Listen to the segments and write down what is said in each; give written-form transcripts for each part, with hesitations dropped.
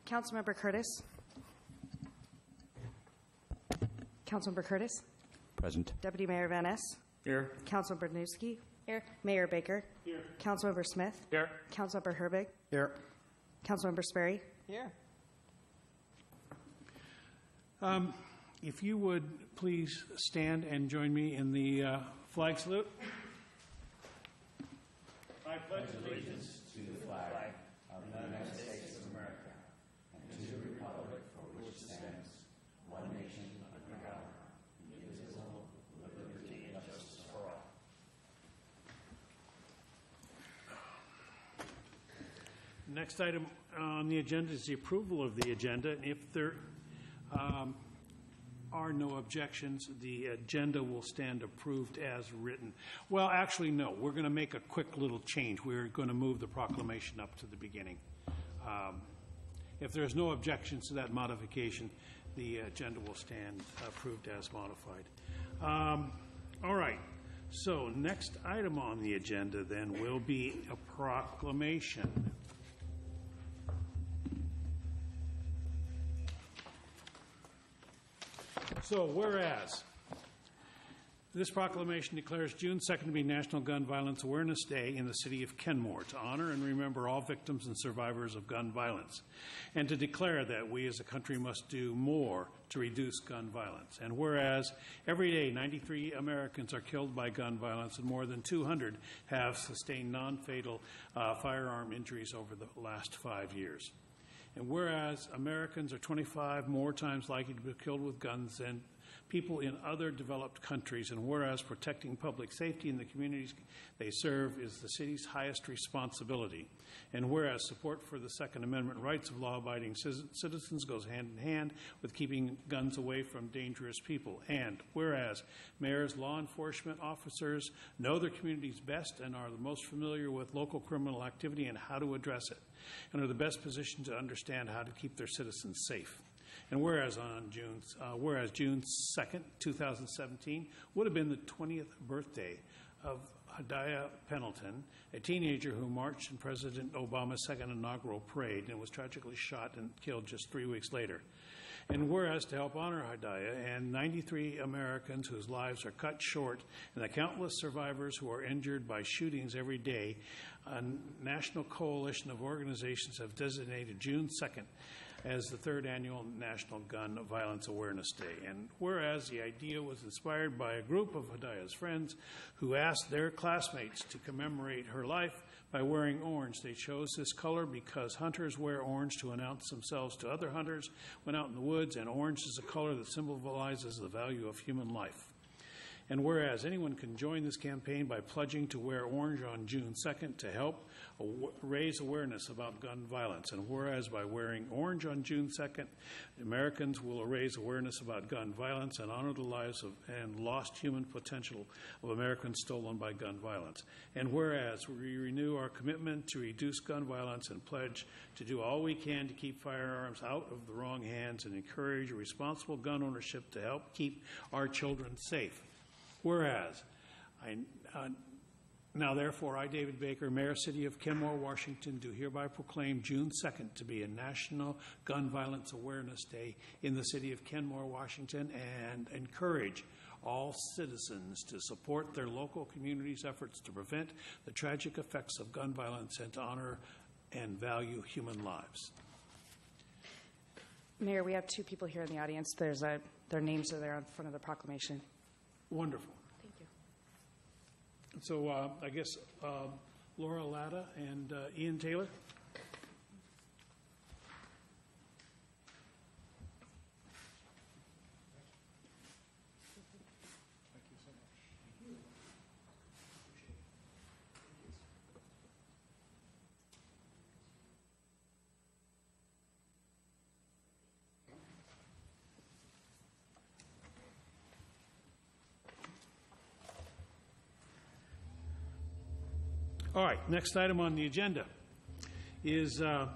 Councilmember Curtis. Councilmember Curtis. Present. Deputy Mayor Van Ness. Here. Councilmember Newski. Here. Mayor Baker. Here. Councilmember Smith. Here. Councilmember Herbig. Here. Councilmember Sperry. Here. If you would please stand and join me in the flag salute. I pledge allegiance to the flag of the United States of America and to the republic for which it stands, one nation under God, indivisible, with liberty and justice for all. Next item on the agenda is the approval of the agenda. If there are no objections, the agenda will stand approved as written. Well, actually, no. We're going to make a quick little change. We're going to move the proclamation up to the beginning. If there's no objections to that modification, the agenda will stand approved as modified. All right. So next item on the agenda then will be a proclamation. So, whereas this proclamation declares June 2nd to be National Gun Violence Awareness Day in the city of Kenmore to honor and remember all victims and survivors of gun violence, and to declare that we as a country must do more to reduce gun violence. And whereas every day 93 Americans are killed by gun violence and more than 200 have sustained non-fatal firearm injuries over the last 5 years. And whereas Americans are 25 more times likely to be killed with guns than people in other developed countries, and whereas protecting public safety in the communities they serve is the city's highest responsibility, and whereas support for the Second Amendment rights of law-abiding citizens goes hand in hand with keeping guns away from dangerous people, and whereas mayors, law enforcement officers know their communities best and are the most familiar with local criminal activity and how to address it, and are the best positioned to understand how to keep their citizens safe. And whereas June 2nd, 2017 would have been the 20th birthday of Hadaya Pendleton, a teenager who marched in President Obama's second inaugural parade and was tragically shot and killed just 3 weeks later. And whereas to help honor Hadaya and 93 Americans whose lives are cut short and the countless survivors who are injured by shootings every day, a national coalition of organizations have designated June 2nd as the third annual National Gun Violence Awareness Day. And whereas the idea was inspired by a group of Hadaya's friends who asked their classmates to commemorate her life by wearing orange. They chose this color because hunters wear orange to announce themselves to other hunters when out in the woods, and orange is a color that symbolizes the value of human life. And whereas anyone can join this campaign by pledging to wear orange on June 2nd to help raise awareness about gun violence. And whereas by wearing orange on June 2nd, Americans will raise awareness about gun violence and honor the lives of and lost human potential of Americans stolen by gun violence. And whereas we renew our commitment to reduce gun violence and pledge to do all we can to keep firearms out of the wrong hands and encourage responsible gun ownership to help keep our children safe. Whereas, now therefore, I, David Baker, Mayor, City of Kenmore, Washington, do hereby proclaim June 2nd to be a National Gun Violence Awareness Day in the City of Kenmore, Washington, and encourage all citizens to support their local communities' efforts to prevent the tragic effects of gun violence and to honor and value human lives. Mayor, we have two people here in the audience. Their names are there on front of the proclamation. Wonderful. Thank you. So I guess Laura Latta and Ian Taylor. All right, next item on the agenda is a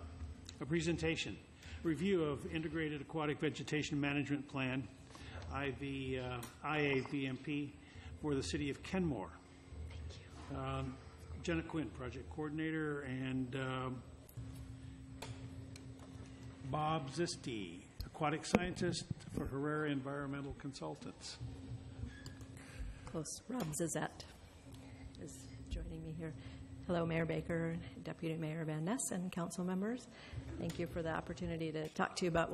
presentation, review of Integrated Aquatic Vegetation Management Plan, IAVMP, for the City of Kenmore. Thank you. Jenna Quinn, Project Coordinator, and Bob Zisette, Aquatic Scientist for Herrera Environmental Consultants. Close. Rob Zisette is joining me here. Hello, Mayor Baker, Deputy Mayor Van Ness, and council members. Thank you for the opportunity to talk to you about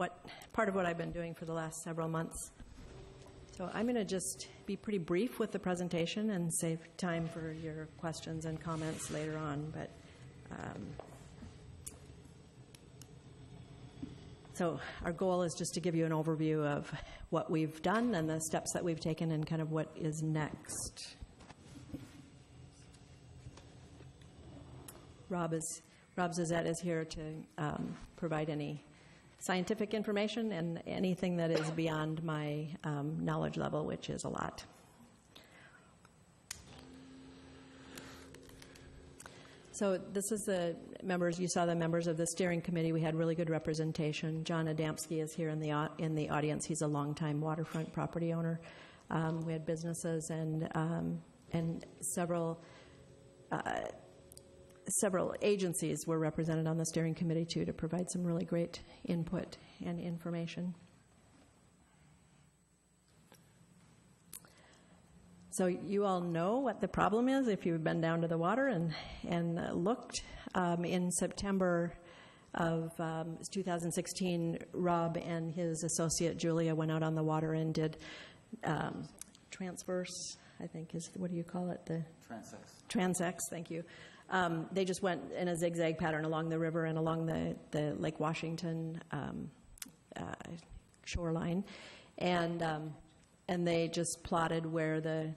part of what I've been doing for the last several months. So I'm going to just be pretty brief with the presentation and save time for your questions and comments later on. But so our goal is just to give you an overview of what we've done and the steps that we've taken and kind of what is next. Rob Zisette is here to provide any scientific information and anything that is beyond my knowledge level, which is a lot. So this is the members, you saw the members of the steering committee. We had really good representation. John Adamski is here in the audience. He's a longtime waterfront property owner. We had businesses and several agencies were represented on the steering committee too to provide some really great input and information. So you all know what the problem is if you've been down to the water and looked. In September of 2016, Rob and his associate Julia went out on the water and did transverse, I think is, what do you call it? The Transects, thank you. They just went in a zigzag pattern along the river and along the Lake Washington shoreline. And they just plotted where the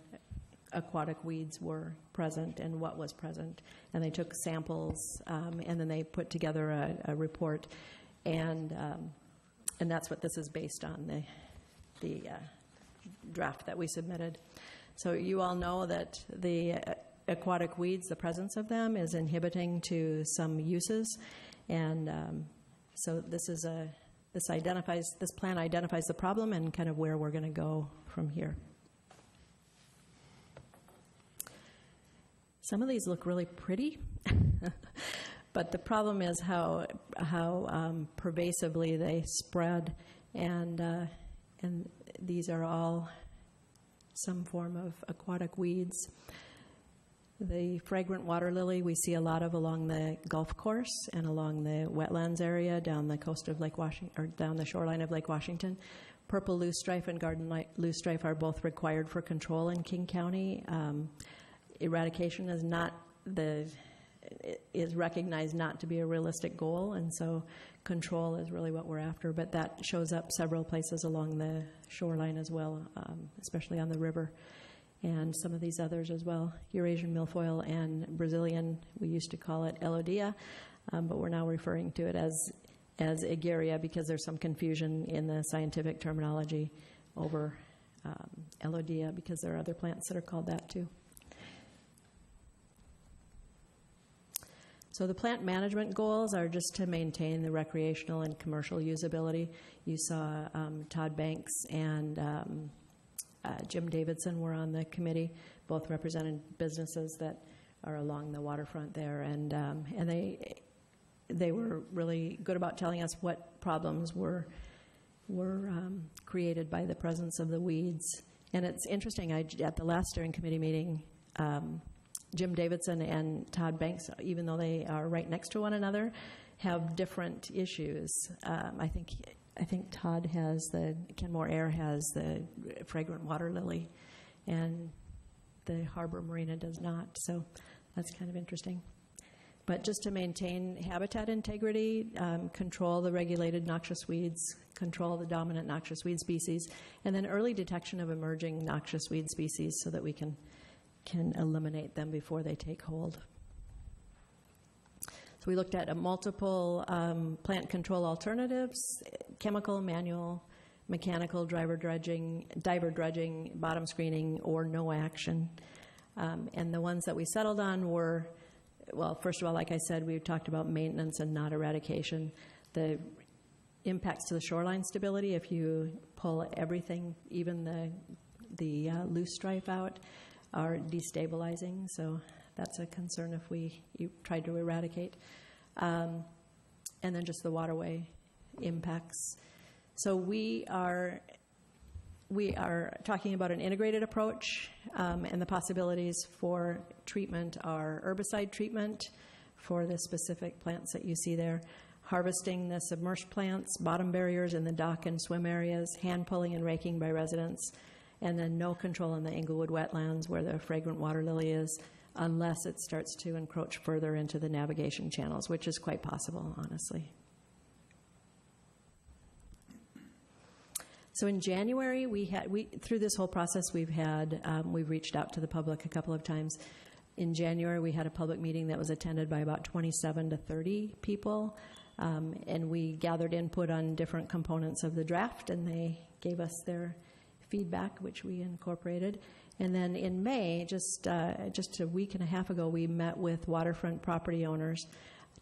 aquatic weeds were present and what was present. And they took samples, and then they put together a report. And that's what this is based on, the draft that we submitted. So you all know that the aquatic weeds, the presence of them is inhibiting to some uses. And so this plan identifies the problem and kind of where we're going to go from here. Some of these look really pretty, but the problem is how pervasively they spread, and these are all some form of aquatic weeds. The fragrant water lily we see a lot of along the Gulf course and along the wetlands area down the coast of Lake Washington, or down the shoreline of Lake Washington. Purple loosestrife and garden loosestrife are both required for control in King County. Eradication is recognized not to be a realistic goal, and so control is really what we're after. But that shows up several places along the shoreline as well, especially on the river, and some of these others as well. Eurasian milfoil and Brazilian, we used to call it Elodia, but we're now referring to it as Aegeria because there's some confusion in the scientific terminology over Elodia because there are other plants that are called that too. So the plant management goals are just to maintain the recreational and commercial usability. You saw Todd Banks and Jim Davidson were on the committee, both represented businesses that are along the waterfront there, and they were really good about telling us what problems were created by the presence of the weeds. And it's interesting, at the last steering committee meeting, Jim Davidson and Todd Banks, even though they are right next to one another, have different issues. I think Todd has Kenmore Air has the fragrant water lily, and the Harbor Marina does not. So that's kind of interesting. But just to maintain habitat integrity, control the regulated noxious weeds, control the dominant noxious weed species, and then early detection of emerging noxious weed species so that we can eliminate them before they take hold. So we looked at multiple plant control alternatives: chemical, manual, mechanical, diver dredging, bottom screening, or no action. And the ones that we settled on were, well, first of all, like I said, we talked about maintenance and not eradication. The impacts to the shoreline stability, if you pull everything, even the loose strife out, are destabilizing. So that's a concern if you tried to eradicate. And then just the waterway impacts. So we are talking about an integrated approach, and the possibilities for treatment are herbicide treatment for the specific plants that you see there, harvesting the submerged plants, bottom barriers in the dock and swim areas, hand pulling and raking by residents, and then no control in the Englewood wetlands where the fragrant water lily is, unless it starts to encroach further into the navigation channels, which is quite possible, honestly. So in January, through this whole process we've reached out to the public a couple of times. In January, we had a public meeting that was attended by about 27 to 30 people, and we gathered input on different components of the draft, and they gave us their feedback, which we incorporated. And then in May, just a week and a half ago, we met with waterfront property owners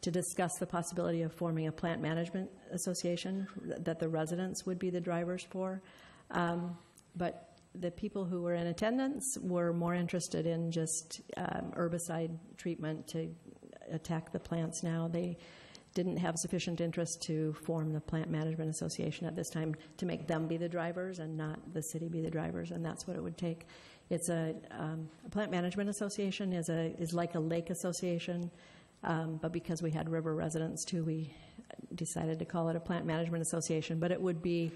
to discuss the possibility of forming a plant management association that the residents would be the drivers for. But the people who were in attendance were more interested in just herbicide treatment to attack the plants now. They didn't have sufficient interest to form the plant management association at this time to make them be the drivers and not the city be the drivers, and that's what it would take. It's a plant management association is like a lake association, but because we had river residents too, we decided to call it a plant management association. But it would be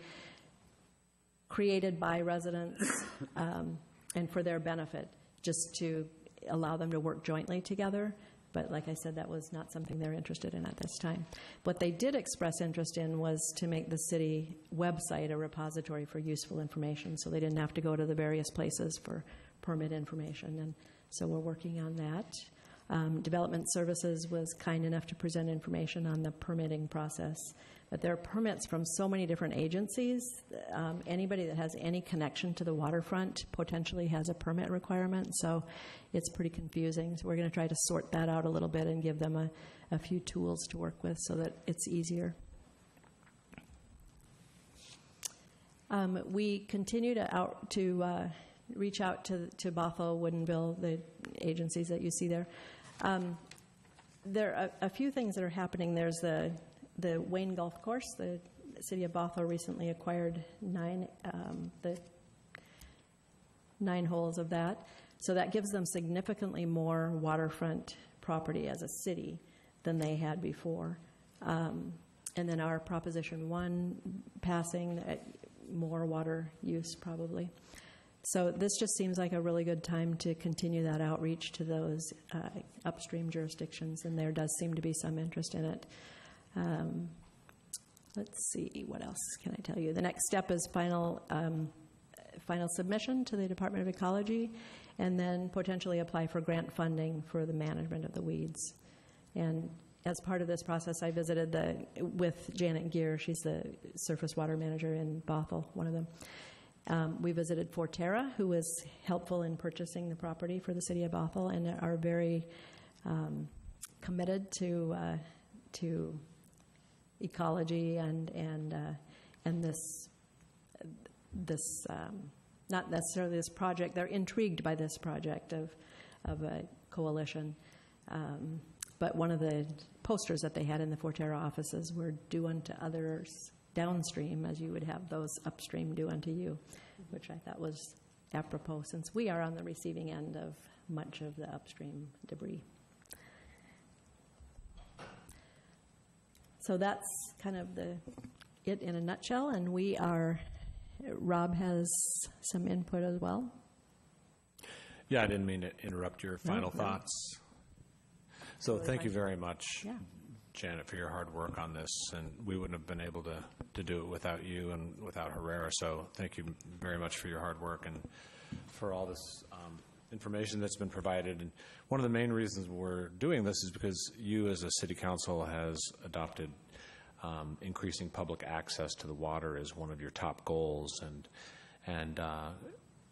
created by residents and for their benefit, just to allow them to work jointly together. But like I said, that was not something they're interested in at this time. What they did express interest in was to make the city website a repository for useful information, so they didn't have to go to the various places for permit information. And so we're working on that. Development Services was kind enough to present information on the permitting process. But there are permits from so many different agencies. Anybody that has any connection to the waterfront potentially has a permit requirement, so it's pretty confusing. So we're going to try to sort that out a little bit and give them a few tools to work with so that it's easier. We continue to reach out to Bothell, Woodinville, the agencies that you see there. There are a few things that are happening. There's the Wayne Golf Course. The city of Bothell recently acquired 9 holes of that. So that gives them significantly more waterfront property as a city than they had before. And then our Proposition 1 passing, more water use probably. So this just seems like a really good time to continue that outreach to those upstream jurisdictions, and there does seem to be some interest in it. Let's see, what else can I tell you? The next step is final submission to the Department of Ecology, and then potentially apply for grant funding for the management of the weeds. And as part of this process, I visited with Janet Gear. She's the surface water manager in Bothell, one of them. We visited Forterra, who was helpful in purchasing the property for the city of Bothell, and are very committed to ecology and this not necessarily this project. They're intrigued by this project of a coalition. But one of the posters that they had in the Forterra offices were "Do unto others downstream as you would have those upstream do unto you," which I thought was apropos since we are on the receiving end of much of the upstream debris. So that's kind of it in a nutshell, and Rob has some input as well. Yeah, I didn't mean to interrupt your final thoughts. So thank you very much, Janet, for your hard work on this, and we wouldn't have been able to do it without you and without Herrera, so thank you very much for your hard work and for all this information that's been provided. And one of the main reasons we're doing this is because you as a city council has adopted increasing public access to the water as one of your top goals, and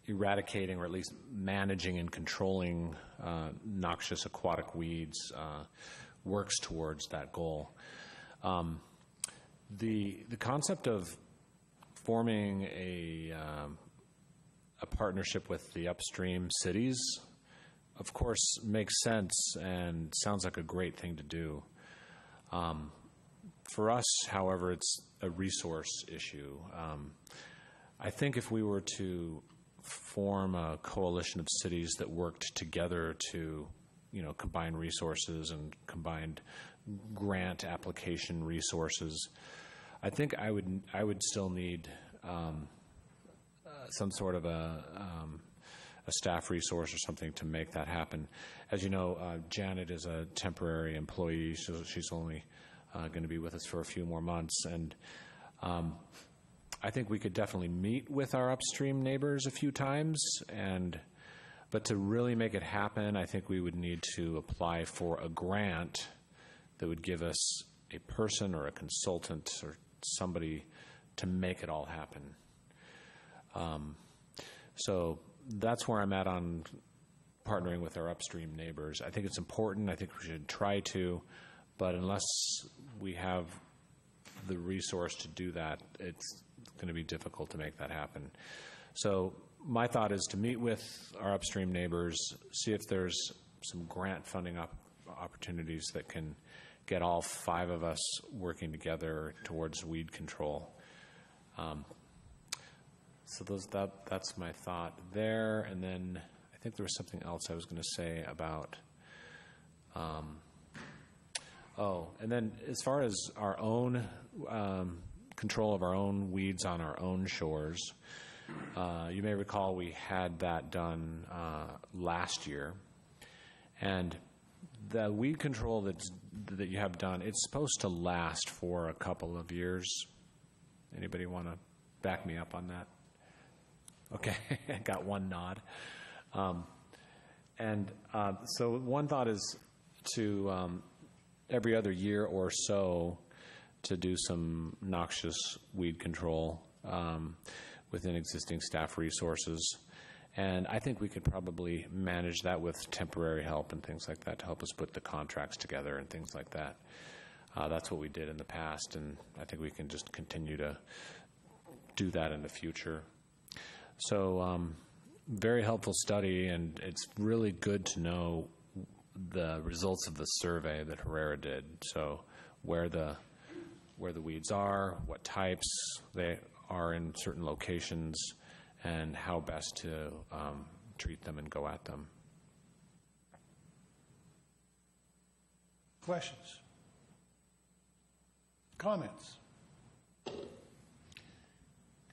eradicating or at least managing and controlling noxious aquatic weeds works towards that goal. The concept of forming a partnership with the upstream cities, of course, makes sense and sounds like a great thing to do. For us, however, it's a resource issue. I think if we were to form a coalition of cities that worked together to, combine resources and combined grant application resources, I think I would still need some sort of a staff resource or something to make that happen. As you know, Janet is a temporary employee, so she's only going to be with us for a few more months, and I think we could definitely meet with our upstream neighbors a few times, but to really make it happen, I think we would need to apply for a grant that would give us a person or a consultant or somebody to make it all happen. So that's where I'm at on partnering with our upstream neighbors. I think it's important. I think we should try to, but unless we have the resource to do that, it's going to be difficult to make that happen. So my thought is to meet with our upstream neighbors, see if there's some grant funding opportunities that can get all 5 of us working together towards weed control. So that's my thought there. And then I think there was something else I was going to say about, and then as far as our own control of our own weeds on our own shores, you may recall we had that done last year. And the weed control that you have done, it's supposed to last for a couple of years. Anybody want to back me up on that? Okay, I got one nod. So one thought is to every other year or so to do some noxious weed control within existing staff resources. And I think we could probably manage that with temporary help and things like that to help us put the contracts together and things like that. That's what we did in the past, and I think we can just continue to do that in the future. So very helpful study, and it's really good to know the results of the survey that Herrera did. So where the weeds are, what types they are in certain locations, and how best to treat them and go at them. Questions? Comments?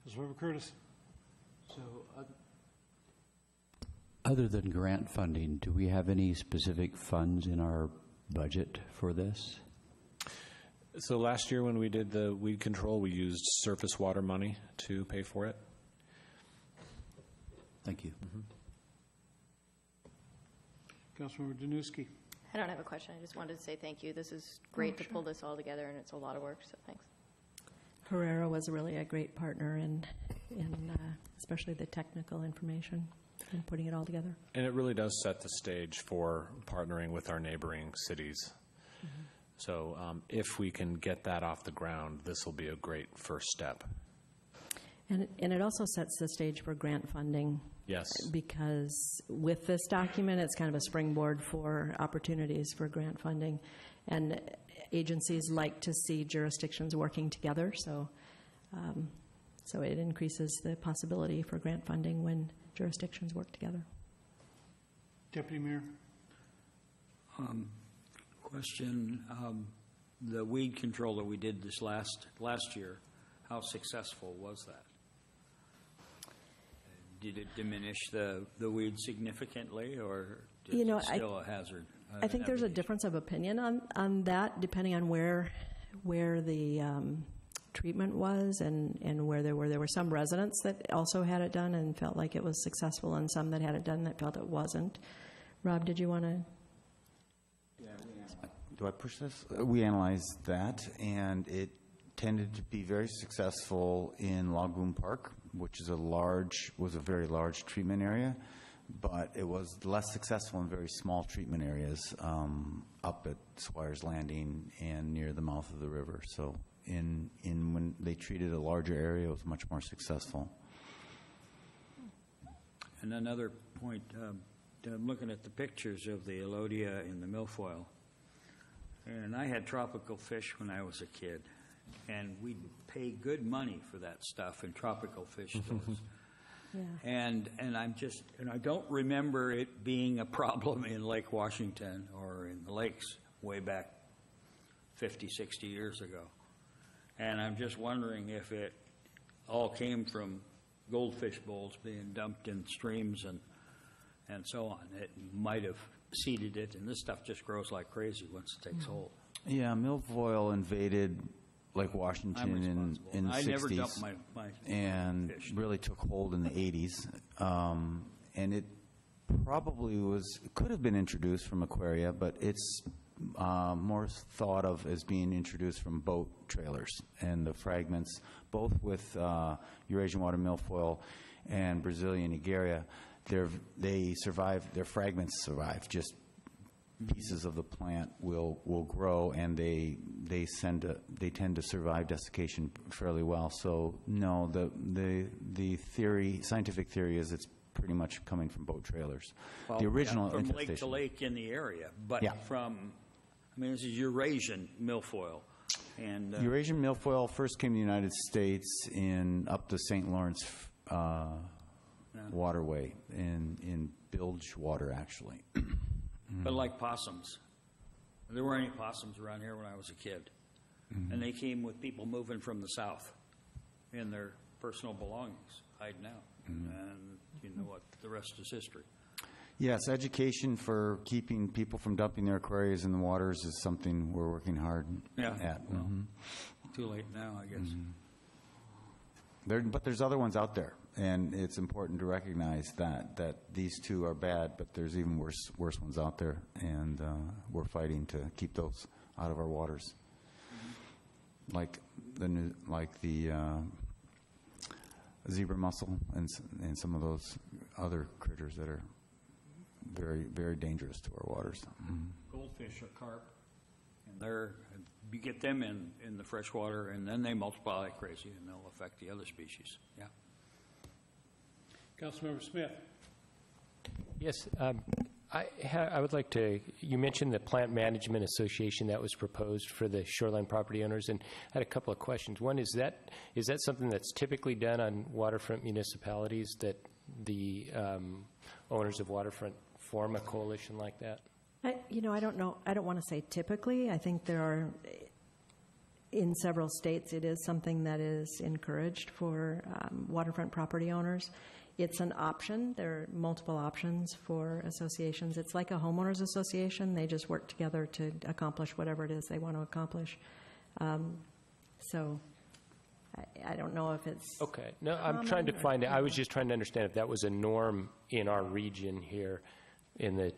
Councilmember Curtis. So, other than grant funding, do we have any specific funds in our budget for this? So last year when we did the weed control, we used surface water money to pay for it. Thank you. Councilmember Danuski. I don't have a question. I just wanted to say thank you. This is great to pull this all together, and it's a lot of work, so thanks. Herrera was really a great partner in especially the technical information and putting it all together. And it really does set the stage for partnering with our neighboring cities. Mm-hmm. So if we can get that off the ground, this will be a great first step. And it also sets the stage for grant funding. Yes. Because with this document, it's kind of a springboard for opportunities for grant funding. And agencies like to see jurisdictions working together, so it increases the possibility for grant funding when jurisdictions work together. Deputy Mayor. Question, the weed control that we did this last year, how successful was that? Did it diminish the weeds significantly, or is it still a hazard? I think there's a difference of opinion on that, depending on where the treatment was and where there were some residents that also had it done and felt like it was successful, and some that had it done that felt it wasn't. Rob, did you want to? Do I push this? We analyzed that, and it tended to be very successful in Lagoon Park, which is was a very large treatment area, but it was less successful in very small treatment areas up at Squires Landing and near the mouth of the river. So when they treated a larger area, it was much more successful. And another point, I'm looking at the pictures of the Elodia in the milfoil, And I had tropical fish when I was a kid, and we'd pay good money for that stuff in tropical fish stores. Yeah. And I don't remember it being a problem in Lake Washington or in the lakes way back 50, 60 years ago. And I'm just wondering if it all came from goldfish bowls being dumped in streams and so on. It might have seeded it, and this stuff just grows like crazy once it takes hold. Yeah, milfoil invaded Lake I'm Washington responsible. in the 60s. I never dumped my and fish. really took hold in the 80s. And it probably could have been introduced from aquaria, but it's more thought of as being introduced from boat trailers. And the fragments, both with Eurasian water milfoil and Brazilian Igaria, they survive, their fragments survive, just pieces of the plant will grow, and they tend to survive desiccation fairly well. So no, the theory, scientific theory, is it's pretty much coming from boat trailers. Well, the original from lake to infestation. lake in the area, but Yeah. this is Eurasian milfoil. And Eurasian milfoil first came to the United States up the St. Lawrence waterway in bilge water, actually. but like possums. There weren't any possums around here when I was a kid. And they came with people moving from the south in their personal belongings, hiding out. And you know what, the rest is history. Yes, education for keeping people from dumping their aquariums in the waters is something we're working hard at. Well, too late now, I guess. But there's other ones out there, and it's important to recognize that these two are bad, but there's even worse ones out there, and we're fighting to keep those out of our waters, like the zebra mussel and some of those other critters that are very, very dangerous to our waters. Goldfish or carp, and you get them in the fresh water, and then they multiply like crazy, and they'll affect the other species. Yeah. Councilmember Smith. Yes, I would like to, you mentioned the Plant Management Association that was proposed for the shoreline property owners, and I had a couple of questions. One, is that something that's typically done on waterfront municipalities, that the owners of waterfront form a coalition like that? I don't know. I don't want to say typically. I think there are, in several states, it is something that is encouraged for waterfront property owners. It's an option. There are multiple options for associations. It's like a homeowners association. They just work together to accomplish whatever it is they want to accomplish. So I don't know if it's... Okay. No, I'm trying to find out. I was just trying to understand if that was a norm in our region here in the...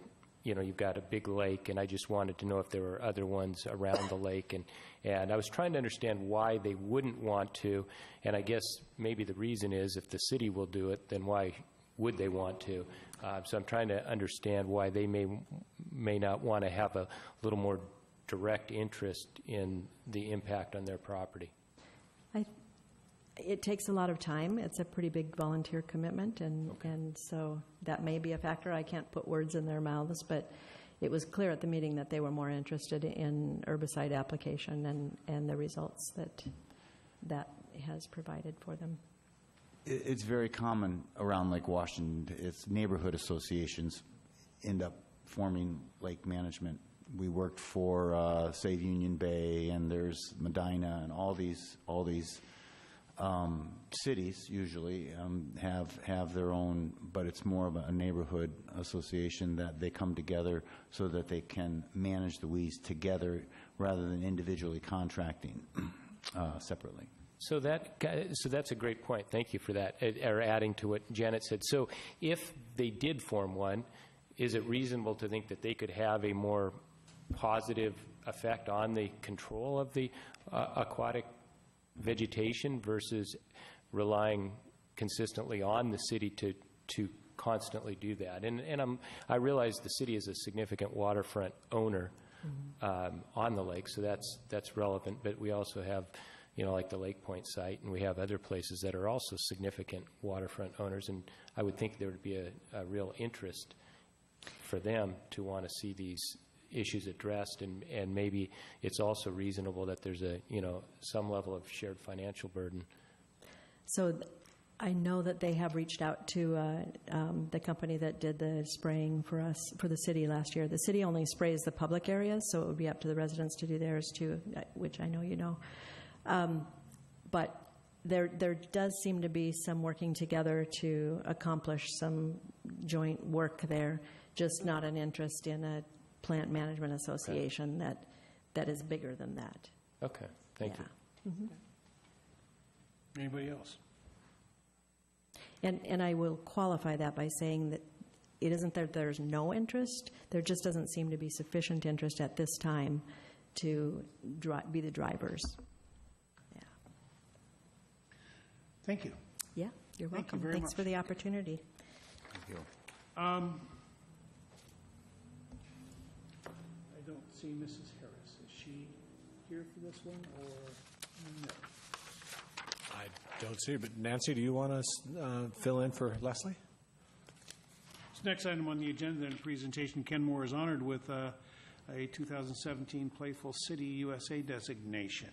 you've got a big lake, and I just wanted to know if there were other ones around the lake. And I was trying to understand why they wouldn't want to, and I guess maybe the reason is if the city will do it, then why would they want to? So I'm trying to understand why they may not want to have a little more direct interest in the impact on their property. It takes a lot of time. It's a pretty big volunteer commitment, and so that may be a factor. I can't put words in their mouths, but it was clear at the meeting that they were more interested in herbicide application and the results that has provided for them. It's very common around Lake Washington. It's neighborhood associations end up forming lake management. We worked for Save Union Bay, and there's Medina, and all these cities usually have their own, but it's more of a neighborhood association that they come together so that they can manage the weeds together rather than individually contracting separately. So that's a great point. Thank you for that, or adding to what Janet said. So if they did form one, is it reasonable to think that they could have a more positive effect on the control of the aquatic vegetation versus relying consistently on the city to constantly do that? And I realize the city is a significant waterfront owner on the lake, so that's relevant. But we also have, like the Lake Point site, and we have other places that are also significant waterfront owners. And I would think there would be a real interest for them to want to see these issues addressed, and maybe it's also reasonable that there's a, some level of shared financial burden. So I know that they have reached out to the company that did the spraying for us, for the city last year. The city only sprays the public areas, so it would be up to the residents to do theirs too, which I know you know. But there does seem to be some working together to accomplish some joint work there, just not an interest in a plant management association that is bigger than that. Okay, thank you. Mm-hmm. Anybody else? And I will qualify that by saying that it isn't that there's no interest, there just doesn't seem to be sufficient interest at this time to be the drivers. Yeah. Thank you. Yeah, you're Thank you welcome. very Thanks much. for the opportunity. Thank you. I don't see Mrs. Harris. Is she here for this one, or no? I don't see it, but Nancy, do you want to fill in for Leslie? So next item on the agenda, then, presentation. Kenmore is honored with a 2017 Playful City USA designation.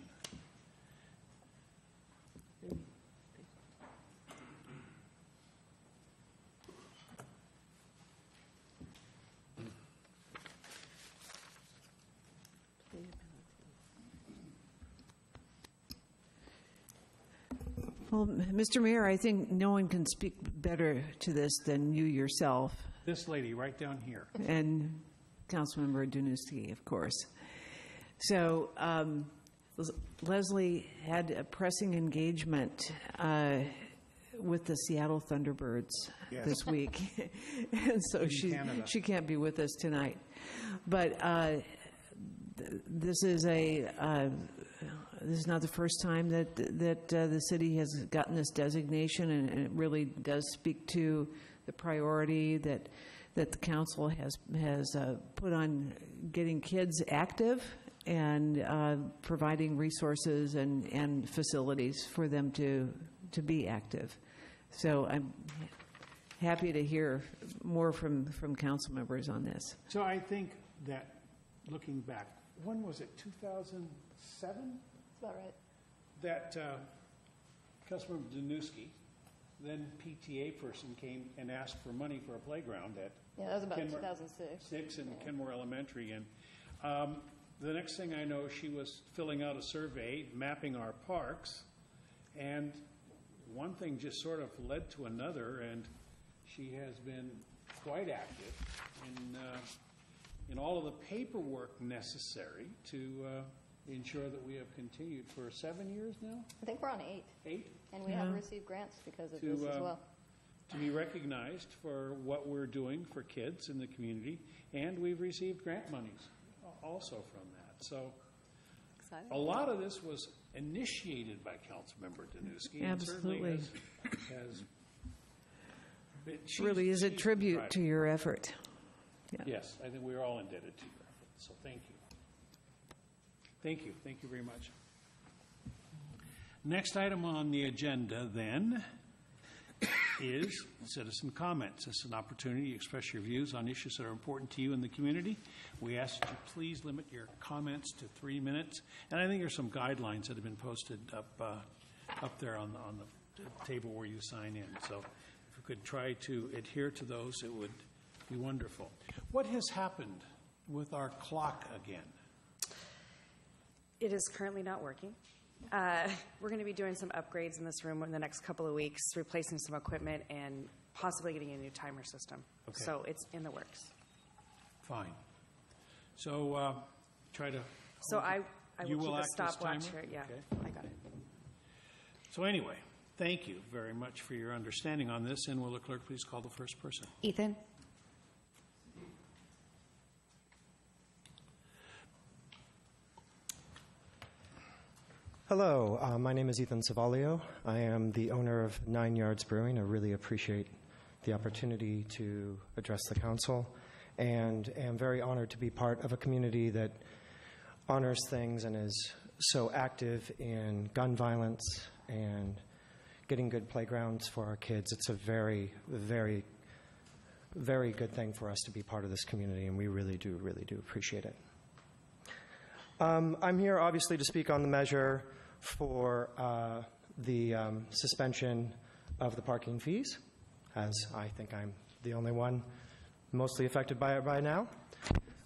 Well, Mr. Mayor, I think no one can speak better to this than you yourself This lady right down here. and Councilmember Danuski, of course. So Leslie had a pressing engagement with the Seattle Thunderbirds this week, and so she can't be with us tonight. But this is not the first time that the city has gotten this designation, and it really does speak to the priority that the council has put on getting kids active and providing resources and facilities for them to be active. So I'm happy to hear more from council members on this. So I think that, looking back, when was it, 2007? That's about right. That Councilmember Danuski, then PTA person, came and asked for money for a playground at Yeah, that was about Kenmore 2006. in Kenmore Elementary. And the next thing I know, she was filling out a survey, mapping our parks, and one thing just sort of led to another, and she has been quite active in all of the paperwork necessary to ensure that we have continued for 7 years now? I think we're on 8. 8? And we have received grants because of this as well. To be recognized for what we're doing for kids in the community, and we've received grant monies also from that. So Exciting. a lot of this was initiated by Councilmember Danuski. Absolutely. And certainly has Really is a she's tribute driving. to your effort. Yeah. Yes, I think we're all indebted to your efforts, so thank you. Thank you. Thank you very much. Next item on the agenda, then, is citizen comments. This is an opportunity to express your views on issues that are important to you in the community. We ask that you please limit your comments to 3 minutes. And I think there's some guidelines that have been posted up there on the table where you sign in. So if you could try to adhere to those, it would be wonderful. What has happened with our clock again? It is currently not working. We're going to be doing some upgrades in this room in the next couple of weeks, replacing some equipment and possibly getting a new timer system. Okay. So it's in the works. Fine. So try to. So I You will will keep a act as stopwatch timer? here. Yeah, Okay. I got it. So anyway, thank you very much for your understanding on this. And will the clerk please call the first person? Ethan? Hello, my name is Ethan Savalio. I am the owner of 9 Yards Brewing. I really appreciate the opportunity to address the council and am very honored to be part of a community that honors things and is so active in gun violence and getting good playgrounds for our kids. It's a very, very very good thing for us to be part of this community, and we really do appreciate it. I'm here obviously to speak on the measure for the suspension of the parking fees, as I think I'm the only one mostly affected by it by now.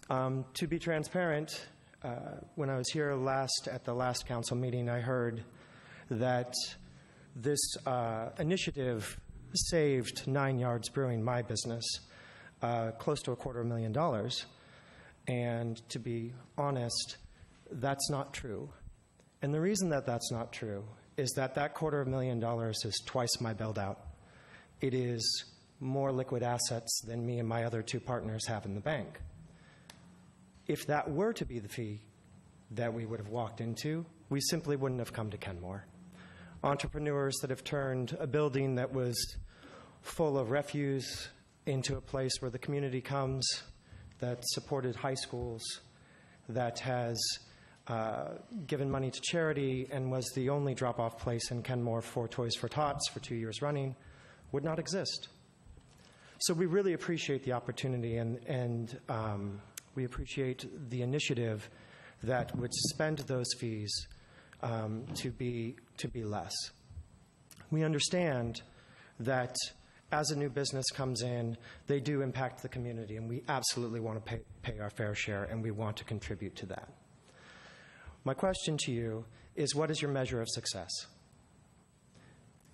To be transparent, when I was here at the last council meeting, I heard that this initiative saved 9 Yards Brewing, my business, close to $250,000. And to be honest, that's not true. And the reason that that's not true is that $250,000 is twice my build out. It is more liquid assets than me and my other two partners have in the bank. If that were to be the fee that we would have walked into, we simply wouldn't have come to Kenmore. Entrepreneurs that have turned a building that was full of refuse into a place where the community comes, that supported high schools, that has given money to charity and was the only drop-off place in Kenmore for Toys for Tots for 2 years running, would not exist. So we really appreciate the opportunity, and we appreciate the initiative that would suspend those fees to be less. We understand that as a new business comes in, they do impact the community, and we absolutely want to pay our fair share, and we want to contribute to that. My question to you is, what is your measure of success?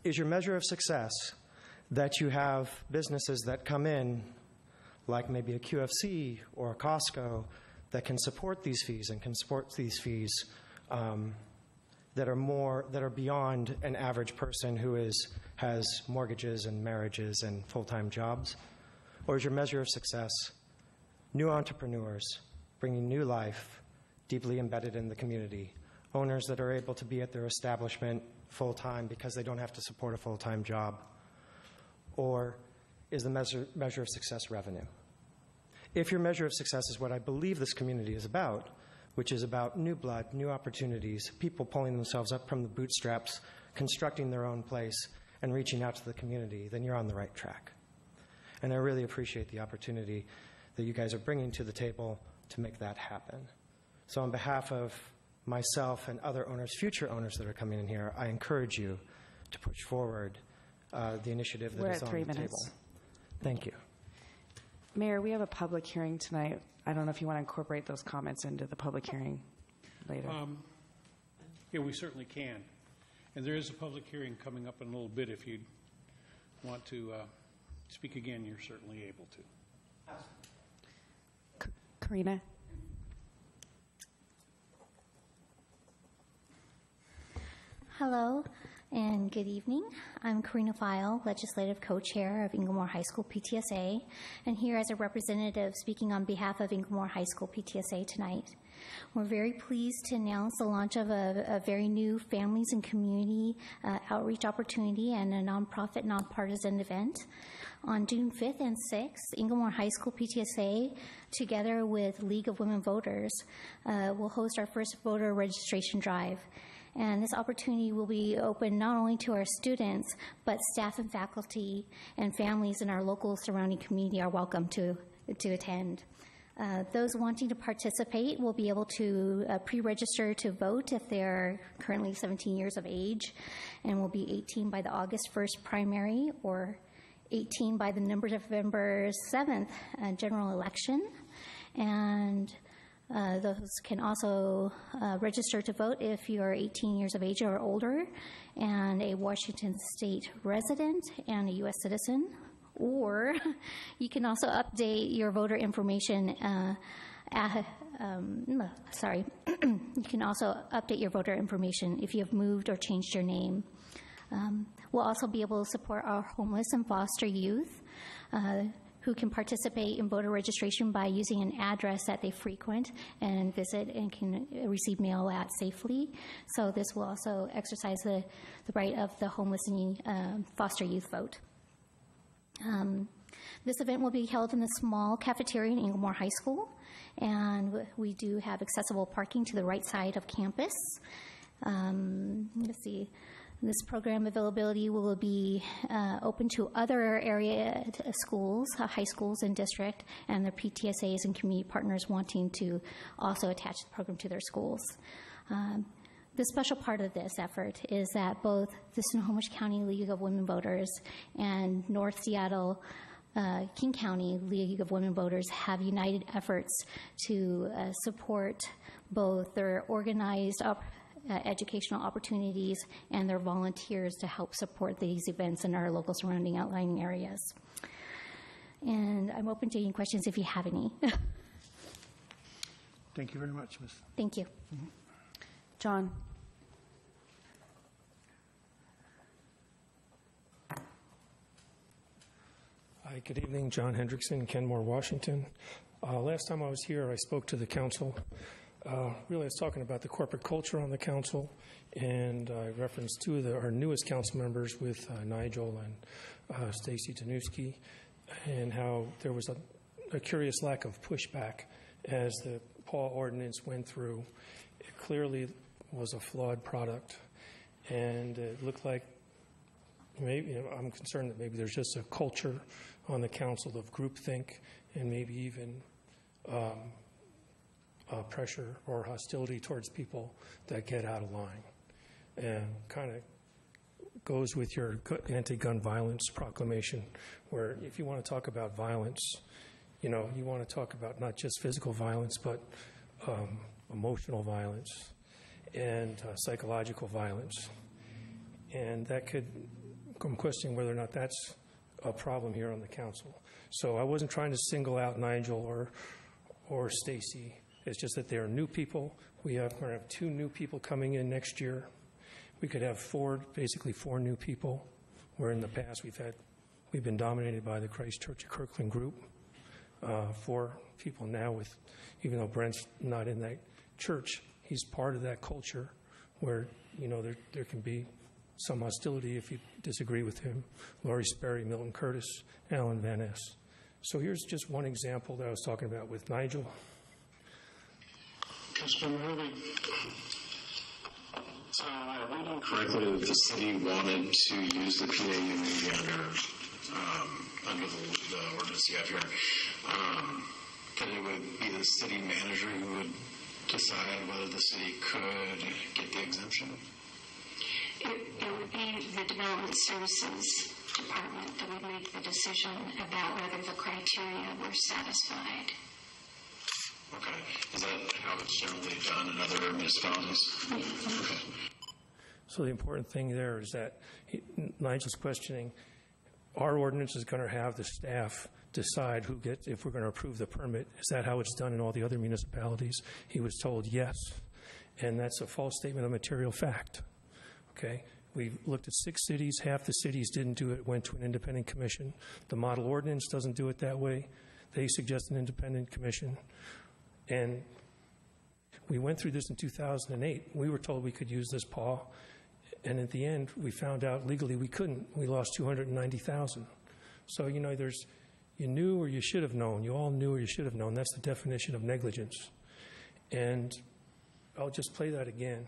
Is your measure of success that you have businesses that come in, like maybe a QFC or a Costco, that can support these fees and can support these fees that are beyond an average person who has mortgages and marriages and full-time jobs? Or is your measure of success new entrepreneurs bringing new life, deeply embedded in the community, owners that are able to be at their establishment full-time because they don't have to support a full-time job? Or is the measure of success revenue? If your measure of success is what I believe this community is about, which is about new blood, new opportunities, people pulling themselves up from the bootstraps, constructing their own place, and reaching out to the community, then you're on the right track. And I really appreciate the opportunity that you guys are bringing to the table to make that happen. So on behalf of myself and other owners, future owners that are coming in here, I encourage you to push forward the initiative that is on the table. We're at 3 minutes. Thank you. Mayor, we have a public hearing tonight. I don't know if you want to incorporate those comments into the public hearing later. Yeah, we certainly can. And there is a public hearing coming up in a little bit. If you want to speak again, you're certainly able to. Karina? Hello and good evening. I'm Karina File, Legislative Co-Chair of Inglemoor High School PTSA, and here as a representative speaking on behalf of Inglemoor High School PTSA tonight. We're very pleased to announce the launch of a very new families and community outreach opportunity and a nonprofit, nonpartisan event. On June 5th and 6th, Inglemoor High School PTSA, together with League of Women Voters, will host our first voter registration drive. And this opportunity will be open not only to our students, but staff and faculty and families in our local surrounding community are welcome to attend. Those wanting to participate will be able to pre-register to vote if they're currently 17 years of age and will be 18 by the August 1st primary or 18 by the November 7th general election. And those can also register to vote if you're 18 years of age or older and a Washington State resident and a U.S. citizen. Or you can also update your voter information. You can also update your voter information if you have moved or changed your name. We'll also be able to support our homeless and foster youth who can participate in voter registration by using an address that they frequent and visit and can receive mail at safely. So this will also exercise the right of the homeless and foster youth vote. This event will be held in the small cafeteria in Inglemoor High School, and we do have accessible parking to the right side of campus. Let's see. This program availability will be open to other area schools, high schools in district, and their PTSAs and community partners wanting to also attach the program to their schools. The special part of this effort is that both the Snohomish County League of Women Voters and North Seattle King County League of Women Voters have united efforts to support both their organized educational opportunities and their volunteers to help support these events in our local surrounding outlying areas. And I'm open to any questions if you have any. Thank you very much, Ms. Thank you. John? Hi, good evening. John Hendrickson, Kenmore, Washington. Last time I was here, I spoke to the council. Really, I was talking about the corporate culture on the council, and I referenced two of our newest council members with Nigel and Stacy Danuski, and how there was a curious lack of pushback as the PAW ordinance went through. It clearly was a flawed product, and it looked like maybe, I'm concerned that maybe there's just a culture on the council of groupthink and maybe even pressure or hostility towards people that get out of line. And kind of goes with your anti-gun violence proclamation, where if you want to talk about violence, you want to talk about not just physical violence, but emotional violence and psychological violence. And that could, I'm questioning whether or not that's a problem here on the council. So I wasn't trying to single out Nigel or Stacy. It's just that they are new people. We're going to have 2 new people coming in next year. We could have basically four new people, where in the past we've been dominated by the Christ Church of Kirkland group. 4 people now even though Brent's not in that church, he's part of that culture where, there can be some hostility if you disagree with him. Laurie Sperry, Milton Curtis, Alan Van Ness. So here's just one example that I was talking about with Nigel. Councilman Herrera, I read correctly that the city wanted to use the PAUV under the ordinance you have here. That it would be the city manager who would decide whether the city could get the exemption? It would be the Development Services Department that would make the decision about whether the criteria were satisfied. Okay. Is that how it's generally done in other municipalities? Yes. Okay. So the important thing there is that Nigel's questioning, our ordinance is going to have the staff decide if we're going to approve the permit. Is that how it's done in all the other municipalities? He was told yes, and that's a false statement of material fact. Okay, we looked at 6 cities. Half the cities didn't do it, went to an independent commission. The model ordinance doesn't do it that way. They suggest an independent commission. And we went through this in 2008. We were told we could use this PAW, and at the end, we found out legally we couldn't. We lost $290,000. So, you knew or you should have known. You all knew or you should have known. That's the definition of negligence. And I'll just play that again.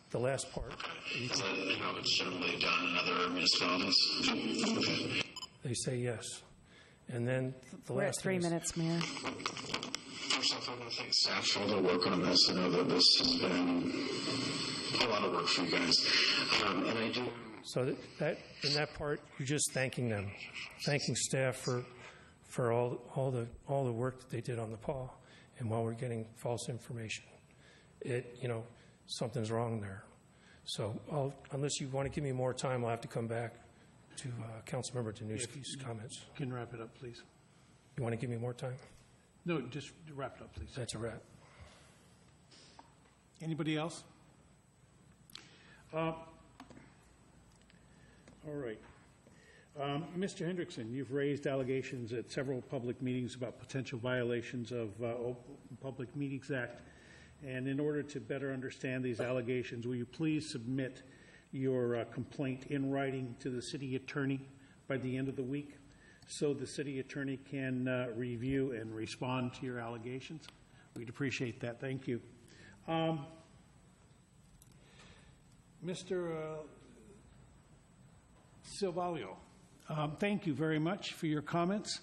The last part. Is that how it's generally done in other municipalities? Okay. They say yes. And then the We're last at 3 minutes, Mayor. First off, I want to thank staff for all their work on this. I know that this has been a lot of work for you guys. And I do... So that in that part, you're just thanking them, thanking staff for all the work that they did on the PAW. And while we're getting false information, something's wrong there. So unless you want to give me more time, I'll have to come back to Councilmember Danuski's comments. You can wrap it up, please. You want to give me more time? No, just wrap it up, please. That's a wrap. Anybody else? All right. Mr. Hendrickson, you've raised allegations at several public meetings about potential violations of Public Meetings Act. And in order to better understand these allegations, will you please submit your complaint in writing to the city attorney by the end of the week so the city attorney can review and respond to your allegations? We'd appreciate that. Thank you. Mr. Silvalio, thank you very much for your comments.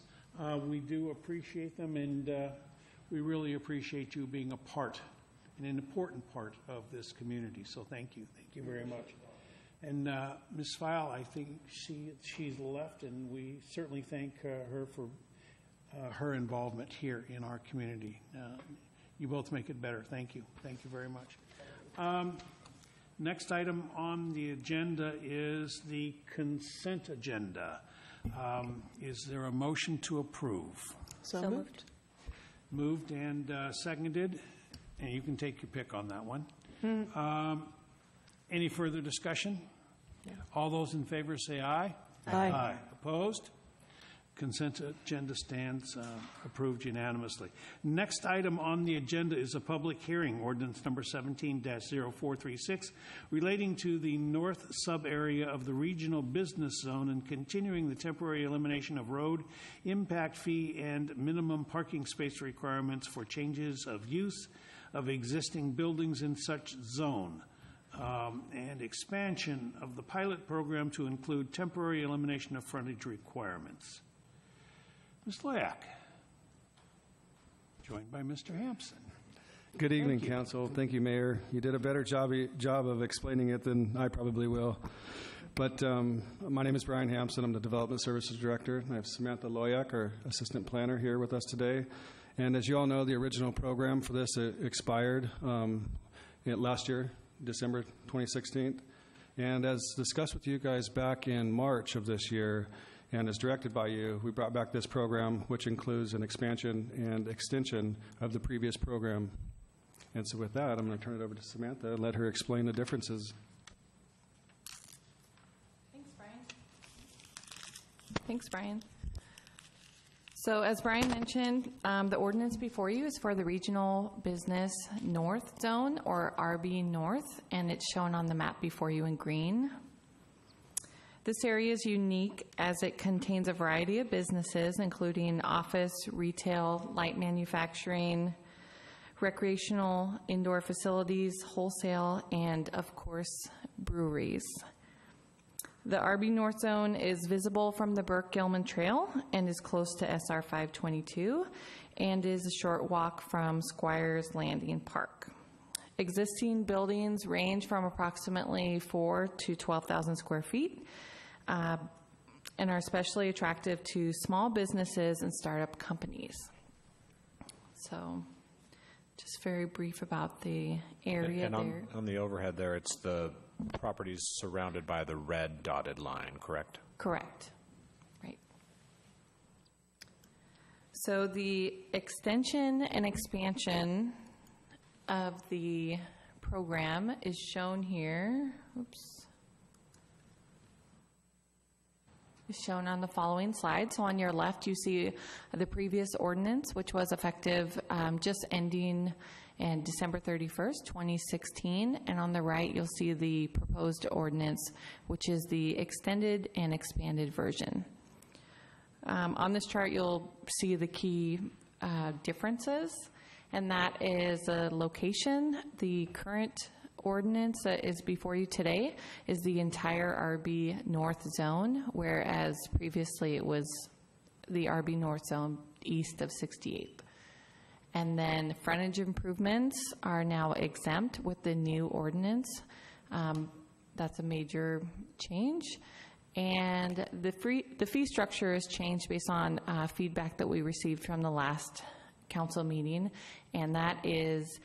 We do appreciate them, and we really appreciate you being a part, an important part of this community. So thank you. Thank you very much. And Ms. File, I think she's left, and we certainly thank her for her involvement here in our community. You both make it better. Thank you. Thank you very much. Next item on the agenda is the consent agenda. Is there a motion to approve? So moved. Moved and seconded, and you can take your pick on that one. Any further discussion? All those in favor say aye. Aye. Opposed? Consent agenda stands approved unanimously. Next item on the agenda is a public hearing, ordinance number 17-0436, relating to the north sub-area of the regional business zone and continuing the temporary elimination of road impact fee and minimum parking space requirements for changes of use of existing buildings in such zone, and expansion of the pilot program to include temporary elimination of frontage requirements. Ms. Loyak, joined by Mr. Hampson. Good evening, Council. Thank you, Mayor. You did a better job of explaining it than I probably will. But my name is Brian Hampson. I'm the Development Services Director. I have Samantha Loyak, our Assistant Planner, here with us today. And as you all know, the original program for this expired last year, December 2016. And as discussed with you guys back in March of this year, and as directed by you, we brought back this program, which includes an expansion and extension of the previous program. And so with that, I'm going to turn it over to Samantha and let her explain the differences. Thanks, Brian. So as Brian mentioned, the ordinance before you is for the Regional Business North Zone, or RB North, and it's shown on the map before you in green. This area is unique as it contains a variety of businesses, including office, retail, light manufacturing, recreational, indoor facilities, wholesale, and, of course, breweries. The RB North Zone is visible from the Burke-Gilman Trail and is close to SR 522 and is a short walk from Squires Landing Park. Existing buildings range from approximately 4,000 to 12,000 square feet and are especially attractive to small businesses and startup companies. So just very brief about the area and there. On the overhead there, it's the properties surrounded by the red dotted line, correct? Correct. Right. So the extension and expansion of the program is shown here. Oops. Is shown on the following slide. So on your left, you see the previous ordinance, which was effective just ending in December 31st, 2016. And on the right, you'll see the proposed ordinance, which is the extended and expanded version. On this chart, you'll see the key differences, and that is the location. The current ordinance that is before you today is the entire RB North Zone, whereas previously it was the RB North Zone east of 68th. And then frontage improvements are now exempt with the new ordinance. That's a major change. And the fee structure is changed based on feedback that we received from the last council meeting, and that is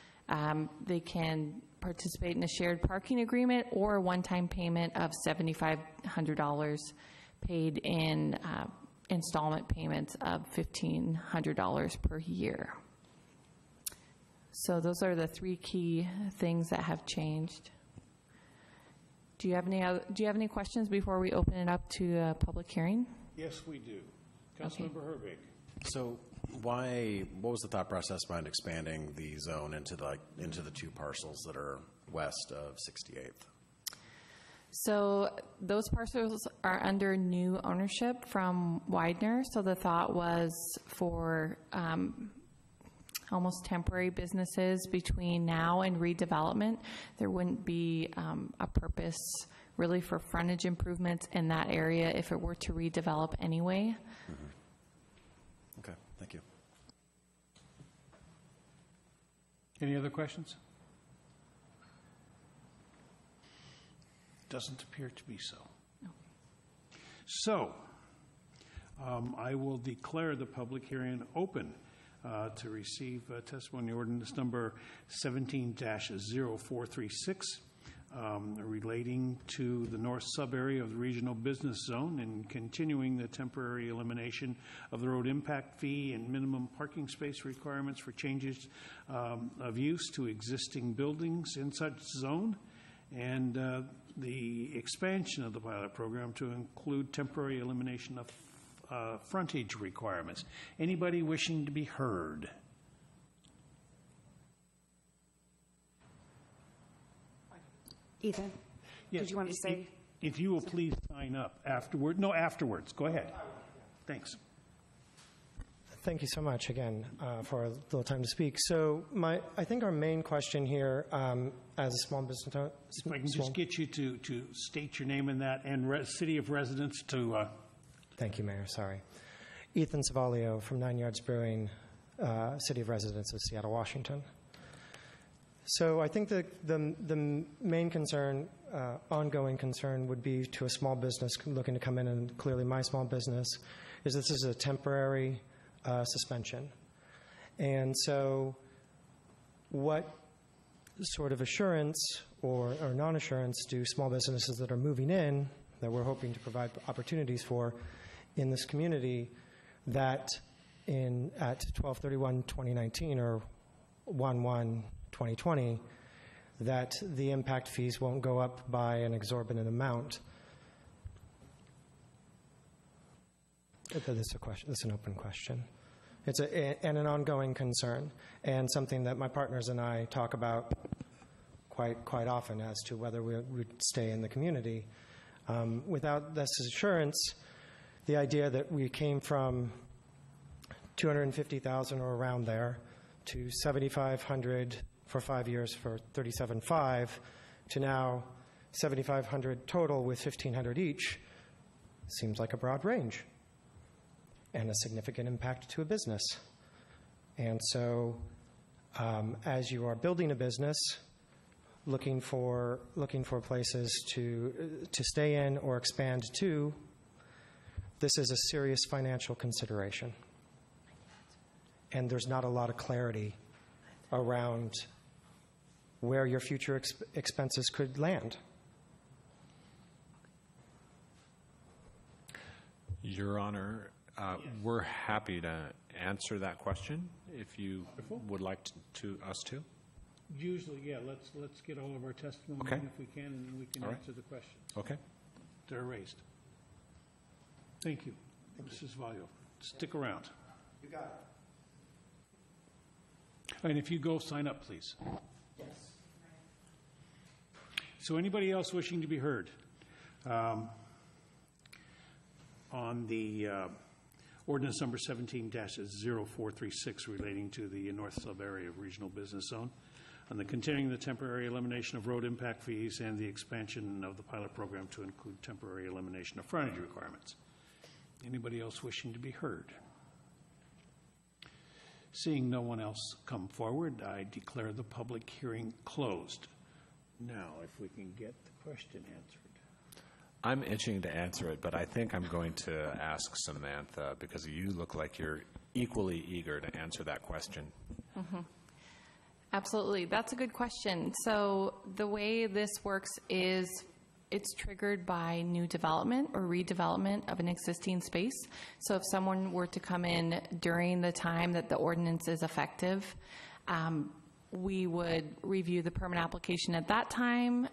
they can participate in a shared parking agreement or a one-time payment of $7,500 paid in installment payments of $1,500 per year. So those are the three key things that have changed. Do you have any questions before we open it up to a public hearing? Yes, we do. Councilmember Herbig. So what was the thought process behind expanding the zone into the two parcels that are west of 68th? So those parcels are under new ownership from Widener. So the thought was for almost temporary businesses between now and redevelopment. There wouldn't be a purpose really for frontage improvements in that area if it were to redevelop anyway. Okay, thank you. Any other questions? Doesn't appear to be so. No. So, I will declare the public hearing open to receive testimony ordinance number 17-0436 relating to the north sub-area of the regional business zone and continuing the temporary elimination of the road impact fee and minimum parking space requirements for changes of use to existing buildings in such zone, and the expansion of the pilot program to include temporary elimination of frontage requirements. Anybody wishing to be heard? Ethan, Yes, did you want to say? If you will please sign up afterward. No, afterwards. Go ahead. Thanks. Thank you so much again for a little time to speak. So I think our main question here as a small business owner. If I can just get you to state your name and that and city of residence to. Thank you, Mayor. Sorry. Ethan Savaglio from 9 Yards Brewing, city of residence of Seattle, Washington. So I think the main concern, ongoing concern, would be to a small business looking to come in, and clearly my small business, is this is a temporary suspension. And so what sort of assurance or non-assurance do small businesses that are moving in, that we're hoping to provide opportunities for in this community, that at 12/31/2019 or 1/1/2020, that the impact fees won't go up by an exorbitant amount? That's a question. That's an open question. It's and an ongoing concern, and something that my partners and I talk about quite often as to whether we would stay in the community. Without this assurance, the idea that we came from $250,000 or around there to $7,500 for 5 years for $37,500 to now $7,500 total with $1,500 each seems like a broad range and a significant impact to a business. And so as you are building a business, looking for places to stay in or expand to, this is a serious financial consideration. And there's not a lot of clarity around where your future expenses could land. Your Honor, we're happy to answer that question if you would like us to. Usually, yeah. Let's get all of our testimony in if we can, and then we can answer the questions. Okay. They're raised. Thank you, Mrs. Valio. Stick around. You got it. And if you go, sign up, please. Yes. So anybody else wishing to be heard on the ordinance number 17-0436 relating to the north sub-area of regional business zone, on the continuing the temporary elimination of road impact fees and the expansion of the pilot program to include temporary elimination of frontage requirements? Anybody else wishing to be heard? Seeing no one else come forward, I declare the public hearing closed. Now, if we can get the question answered. I'm itching to answer it, but I think I'm going to ask Samantha, because you look like you're equally eager to answer that question. Mm-hmm. Absolutely. That's a good question. So the way this works is it's triggered by new development or redevelopment of an existing space. So if someone were to come in during the time that the ordinance is effective, we would review the permit application at that time,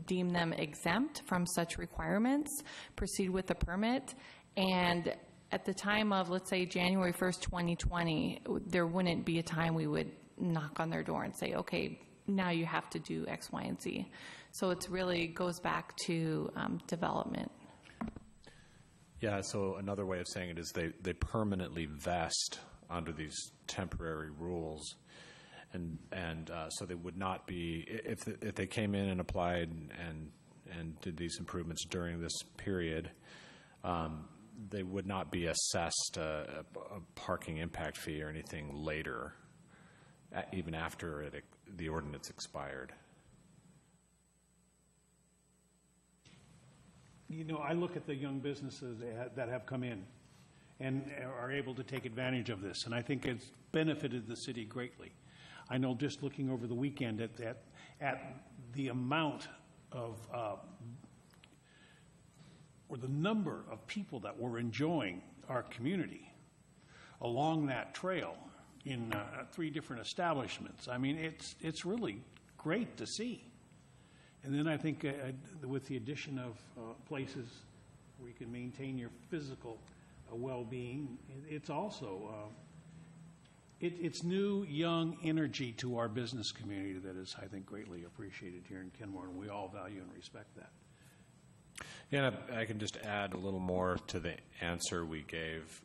deem them exempt from such requirements, proceed with the permit, and at the time of, let's say, January 1st, 2020, there wouldn't be a time we would knock on their door and say, okay, now you have to do X, Y, and Z. So it really goes back to development. Yeah, so another way of saying it is they permanently vest under these temporary rules. And so they would not be, if they came in and applied and and did these improvements during this period, they would not be assessed a parking impact fee or anything later, even after the ordinance expired. You know, I look at the young businesses that have come in and are able to take advantage of this, and I think it's benefited the city greatly. I know just looking over the weekend at the amount of, or the number of people that were enjoying our community along that trail in 3 different establishments. I mean, it's really great to see. And then I think with the addition of places where you can maintain your physical well-being, it's also it's new, young energy to our business community that is, I think, greatly appreciated here in Kenmore, and we all value and respect that. Yeah, I can just add a little more to the answer we gave.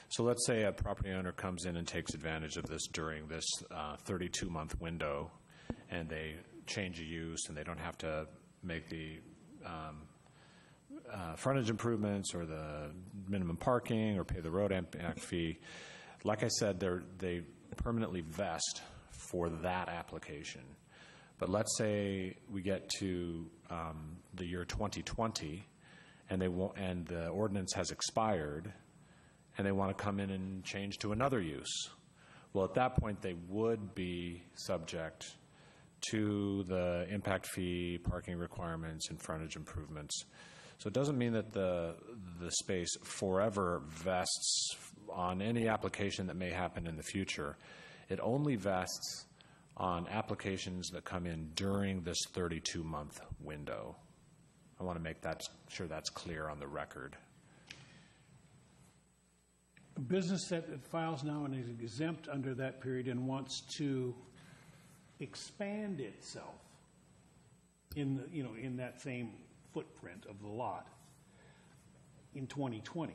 So let's say a property owner comes in and takes advantage of this during this 32-month window, and they change a use, and they don't have to make the frontage improvements or the minimum parking or pay the road impact fee. Like I said, they permanently vest for that application. But let's say we get to the year 2020, and the ordinance has expired, and they want to come in and change to another use. Well, at that point, they would be subject to the impact fee, parking requirements, and frontage improvements. So it doesn't mean that the space forever vests on any application that may happen in the future. It only vests on applications that come in during this 32-month window. I want to make sure that's clear on the record. A business that files now and is exempt under that period and wants to expand itself in that same footprint of the lot in 2020,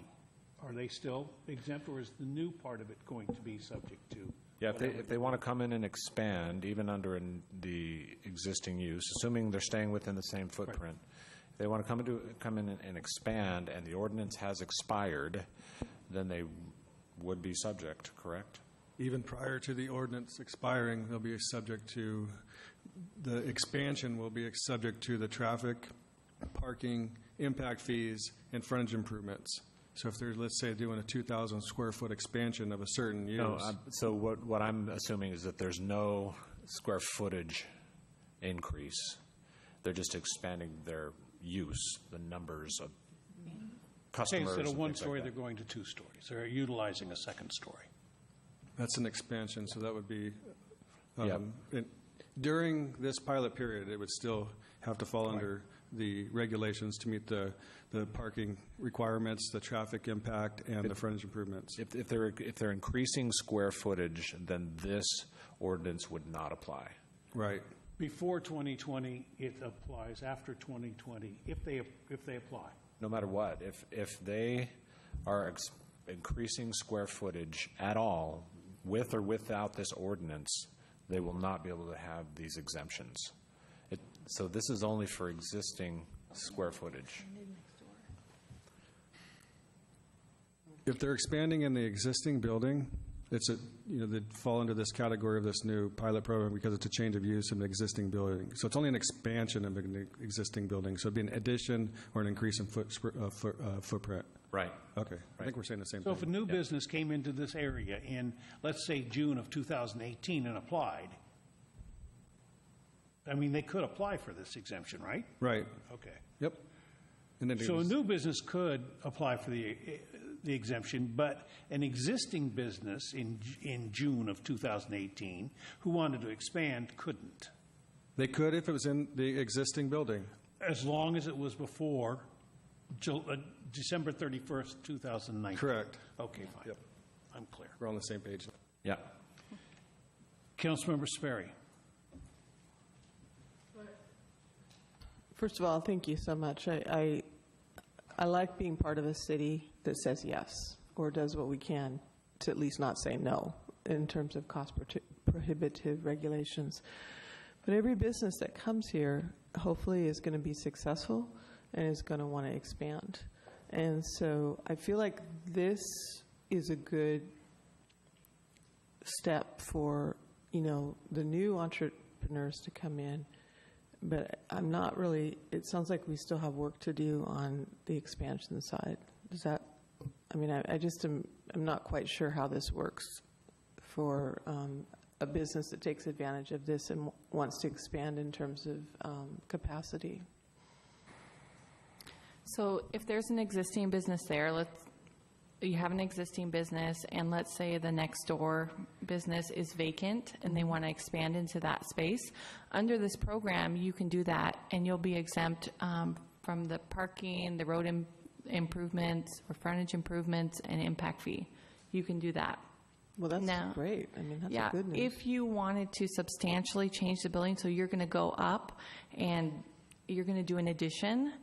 are they still exempt, or is the new part of it going to be subject to? Yeah, if they want to come in and expand, even under the existing use, assuming they're staying within the same footprint, right. If they want to come in and expand, and the ordinance has expired, then they would be subject, correct? Even prior to the ordinance expiring, they'll be subject to, the expansion will be subject to the traffic, parking, impact fees, and frontage improvements. So if they're, let's say, doing a 2,000 square foot expansion of a certain use. No, so what I'm assuming is that there's no square footage increase. They're just expanding their use, the numbers of customers. Instead of one like story, they're going to 2 stories. They're utilizing a second story. That's an expansion, so that would be, during this pilot period, it would still have to fall under the regulations to meet the parking requirements, the traffic impact, and the frontage improvements. If they're increasing square footage, then this ordinance would not apply. Right. Before 2020, it applies. After 2020, if they apply. No matter what, if they are increasing square footage at all, with or without this ordinance, they will not be able to have these exemptions. So this is only for existing square footage. If they're expanding in the existing building, they'd fall under this category of this new pilot program because it's a change of use in the existing building. So it's only an expansion of an existing building. So it'd be an addition or an increase in footprint. Right. Okay. Right. I think we're saying the same so thing. So if a new business came into this area in, let's say, June of 2018 and applied, I mean, they could apply for this exemption, right? Right. Okay. Yep. And then so a new business could apply for the exemption, but an existing business in June of 2018 who wanted to expand couldn't. They could if it was in the existing building. As long as it was before December 31st, 2019. Correct. Okay, fine. Yep. I'm clear. We're on the same page. Yeah. Councilmember Sperry. First of all, thank you so much. I like being part of a city that says yes or does what we can to at least not say no in terms of cost prohibitive regulations. But every business that comes here hopefully is going to be successful and is going to want to expand. And so I feel like this is a good step for, the new entrepreneurs to come in. But I'm not really, it sounds like we still have work to do on the expansion side. Does that, I just am not quite sure how this works for a business that takes advantage of this and wants to expand in terms of capacity. So if there's an existing business there, you have an existing business, and let's say the next door business is vacant and they want to expand into that space, under this program, you can do that, and you'll be exempt from the parking, the road improvements, or frontage improvements, and impact fee. You can do that. Well, that's great. That's yeah, a good news. if you wanted to substantially change the building, so you're going to go up and you're going to do an addition,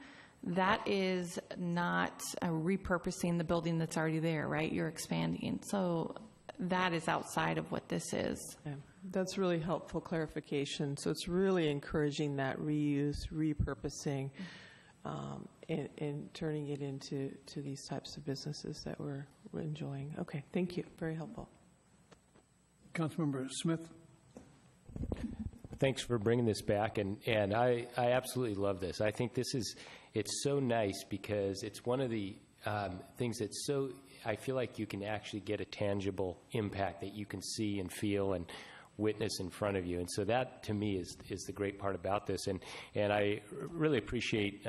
that is not repurposing the building that's already there, right? You're expanding. So that is outside of what this is. Yeah, that's really helpful clarification. So it's really encouraging that reuse, repurposing, and turning it into these types of businesses that we're enjoying. Okay, thank you. Very helpful. Councilmember Smith. Thanks for bringing this back, and I absolutely love this. I think it's so nice because it's one of the things that's so, I feel like you can actually get a tangible impact that you can see and feel and witness in front of you. And so that, to me, is the great part about this. And I really appreciate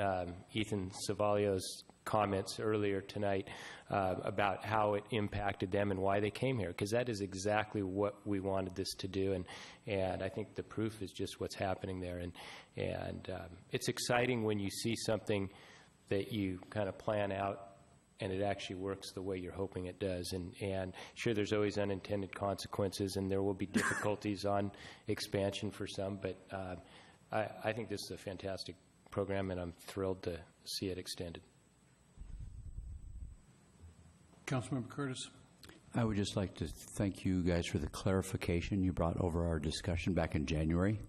Ethan Savalio's comments earlier tonight about how it impacted them and why they came here, because that is exactly what we wanted this to do. And I think the proof is just what's happening there. And it's exciting when you see something that you kind of plan out and it actually works the way you're hoping it does. And sure, there's always unintended consequences, and there will be difficulties on expansion for some, but I think this is a fantastic program, and I'm thrilled to see it extended. Councilmember Curtis. I would just like to thank you guys for the clarification you brought over our discussion back in January.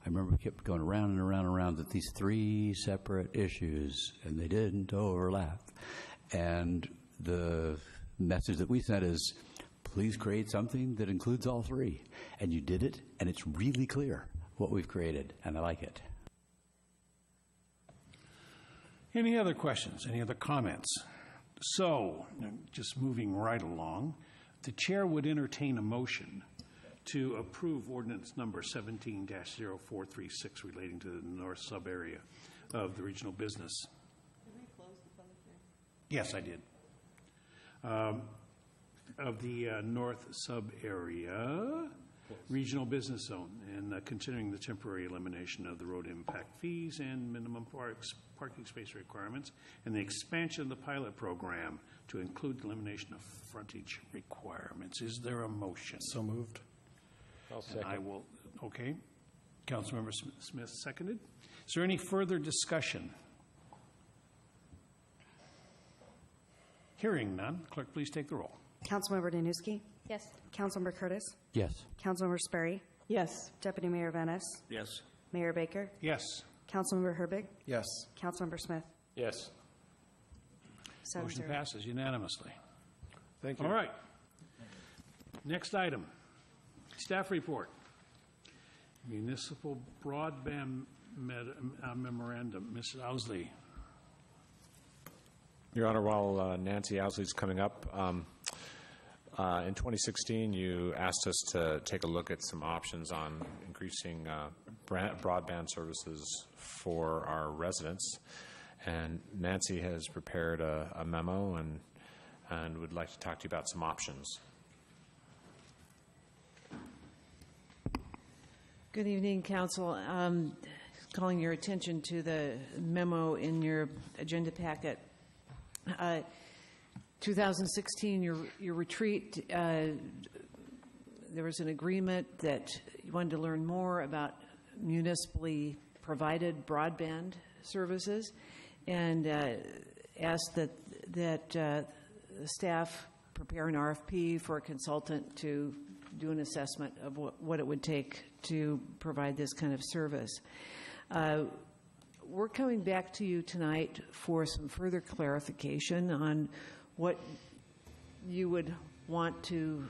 I remember we kept going around and around and around with these three separate issues, and they didn't overlap. And the message that we sent is, please create something that includes all three. And you did it, and it's really clear what we've created, and I like it. Any other questions? Any other comments? So, just moving right along, the chair would entertain a motion to approve ordinance number 17-0436 relating to the north sub-area of the regional business. Did we close the public hearing? Yes, I did. Of the north sub-area regional business zone, and considering the temporary elimination of the road impact fees and minimum parking space requirements, and the expansion of the pilot program to include the elimination of frontage requirements. Is there a motion? So moved. I'll second. I will. Okay. Councilmember Smith seconded. Is there any further discussion? Hearing none, clerk, please take the roll. Councilmember Danuski? Yes. Councilmember Curtis? Yes. Councilmember Sperry? Yes. Deputy Mayor Venice? Yes. Mayor Baker? Yes. Councilmember Herbig? Yes. Councilmember Smith? Yes. 7-0. Motion passes unanimously. Thank you. All right. Next item, staff report. Municipal broadband memorandum. Ms. Owsley. Your Honor, while Nancy Owsley's coming up, in 2016, you asked us to take a look at some options on increasing broadband services for our residents. And Nancy has prepared a memo and would like to talk to you about some options. Good evening, Council. Calling your attention to the memo in your agenda packet. 2016, your retreat, there was an agreement that you wanted to learn more about municipally provided broadband services, and asked that the staff prepare an RFP for a consultant to do an assessment of what it would take to provide this kind of service. we're coming back to you tonight for some further clarification on what you would want to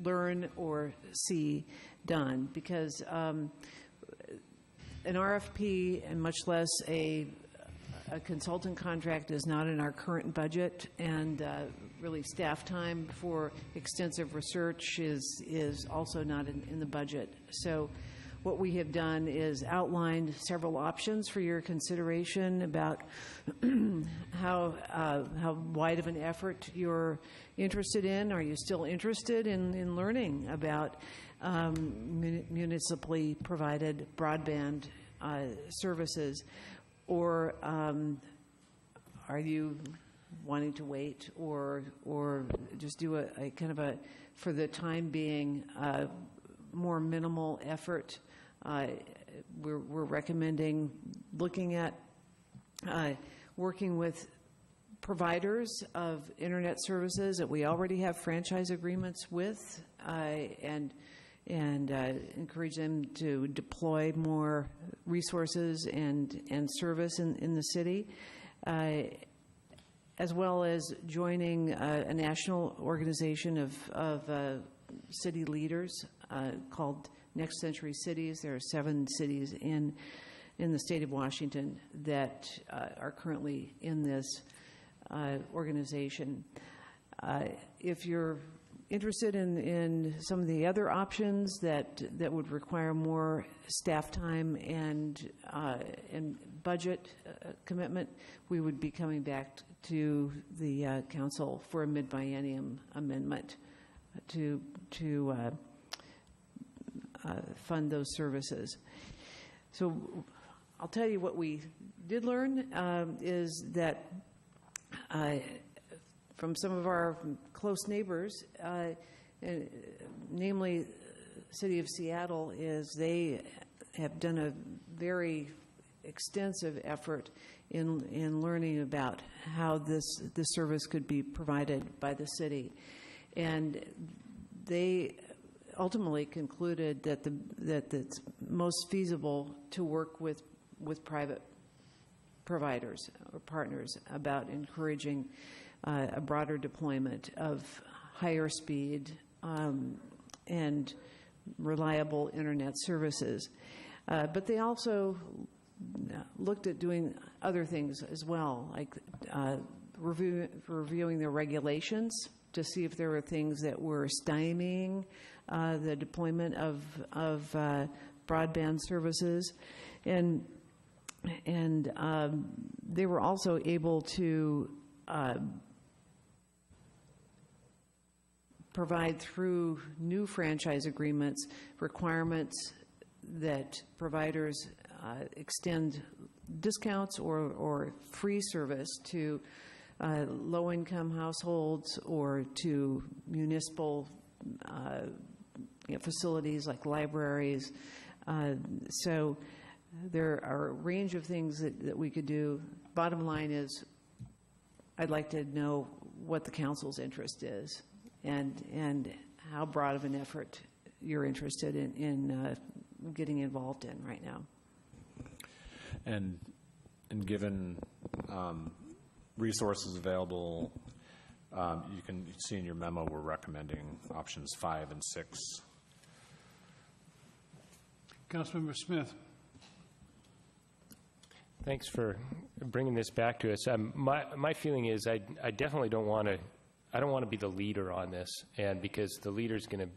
learn or see done, because an RFP and much less a consultant contract is not in our current budget, and really staff time for extensive research is also not in the budget. So what we have done is outlined several options for your consideration about how wide of an effort you're interested in. Are you still interested in learning about municipally provided broadband services? Or are you wanting to wait or just do a kind of a, for the time being, more minimal effort? We're recommending looking at working with providers of internet services that we already have franchise agreements with, and encourage them to deploy more resources and service in the city, as well as joining a national organization of city leaders called Next Century Cities. There are 7 cities in the state of Washington that are currently in this organization. If you're interested in some of the other options that would require more staff time and budget commitment, we would be coming back to the council for a mid-biennium amendment to fund those services. So I'll tell you what we did learn is that from some of our close neighbors, namely City of Seattle, is they have done a very extensive effort in learning about how this service could be provided by the city. And they ultimately concluded that it's most feasible to work with private providers or partners about encouraging a broader deployment of higher speed and reliable internet services. But they also looked at doing other things as well, like reviewing their regulations to see if there were things that were stymieing the deployment of broadband services. And they were also able to provide through new franchise agreements requirements that providers extend discounts or free service to low-income households or to municipal facilities like libraries. So there are a range of things that we could do. Bottom line is, I'd like to know what the council's interest is and how broad of an effort you're interested in getting involved in right now. And given resources available, you can see in your memo we're recommending options 5 and 6. Councilmember Smith. Thanks for bringing this back to us. My feeling is I definitely don't want to be the leader on this, and because the leader's going to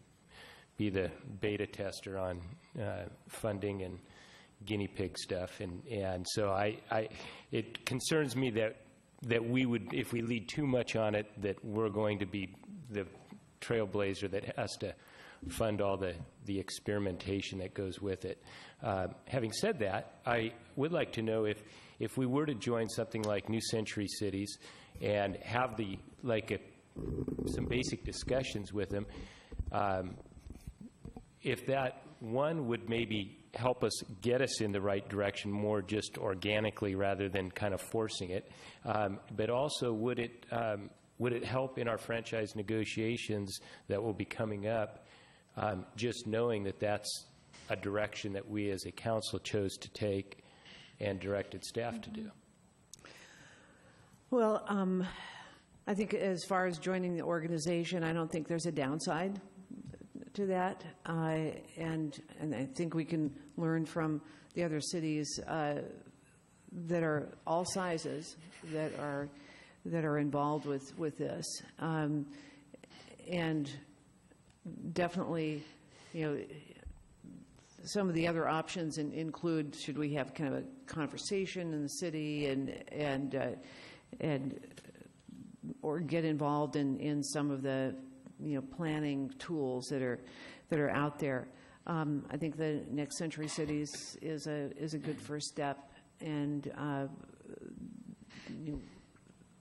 be the beta tester on funding and guinea pig stuff, and so it concerns me that we would, if we lead too much on it, that we're going to be the trailblazer that has to fund all the experimentation that goes with it. Having said that, I would like to know if we were to join something like New Century Cities and have some basic discussions with them, if that one would maybe help us get us in the right direction more just organically rather than kind of forcing it, but also would it help in our franchise negotiations that will be coming up, just knowing that that's a direction that we as a council chose to take, and directed staff to do. Well, I think as far as joining the organization, I don't think there's a downside to that. And I think we can learn from the other cities that are all sizes that are involved with this. And definitely, some of the other options include, should we have kind of a conversation in the city and or get involved in some of the planning tools that are out there. I think the Next Century Cities is a good first step, and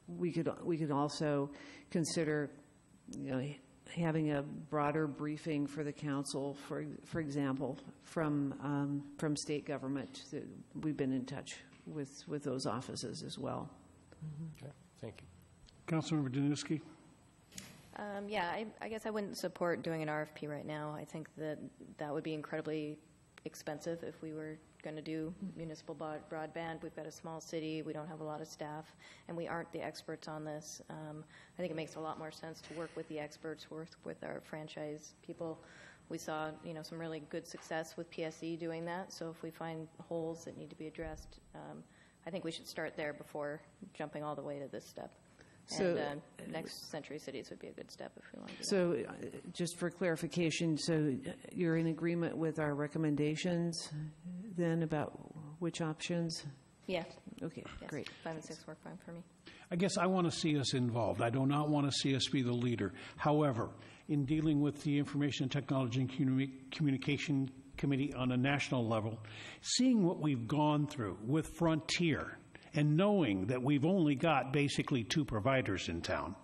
we could also consider having a broader briefing for the council, for example, from state government. We've been in touch with those offices as well. Okay, thank you. Councilmember Danuski. Yeah, I guess I wouldn't support doing an RFP right now. I think that would be incredibly expensive if we were going to do municipal broadband. We've got a small city, we don't have a lot of staff, and we aren't the experts on this. I think it makes a lot more sense to work with the experts, work with our franchise people. We saw, some really good success with PSE doing that, so if we find holes that need to be addressed, I think we should start there before jumping all the way to this step. So, and Next Century Cities would be a good step if we want to do so just for clarification, so you're in agreement with our recommendations then about which options? Yeah. Okay, yes. Great. 5 and 6 work fine for me. I guess I want to see us involved. I do not want to see us be the leader. However, in dealing with the Information Technology and Communication Committee on a national level, seeing what we've gone through with Frontier, and knowing that we've only got basically 2 providers in town,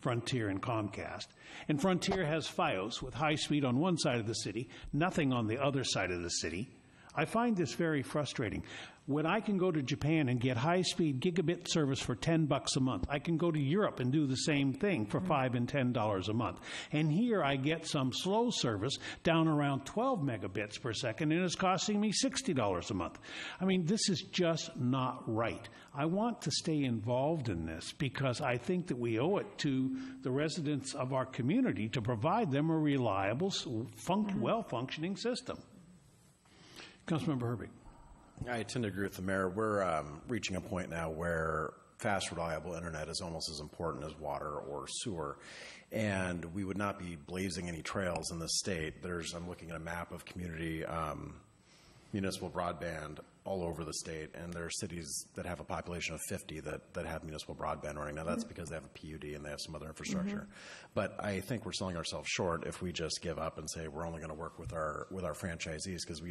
Frontier and Comcast. And Frontier has FiOS with high speed on one side of the city, nothing on the other side of the city. I find this very frustrating. When I can go to Japan and get high-speed gigabit service for $10 a month, I can go to Europe and do the same thing for $5 and $10 a month. And here I get some slow service down around 12 megabits per second, and it's costing me $60 a month. I mean, this is just not right. I want to stay involved in this because I think that we owe it to the residents of our community to provide them a reliable, well-functioning system. Councilmember Herbig. I tend to agree with the mayor. We're reaching a point now where fast, reliable internet is almost as important as water or sewer. And we would not be blazing any trails in the state. I'm looking at a map of community municipal broadband all over the state, and there are cities that have a population of 50 that have municipal broadband running. Now, that's because they have a PUD and they have some other infrastructure. But I think we're selling ourselves short if we just give up and say we're only going to work with our franchisees, because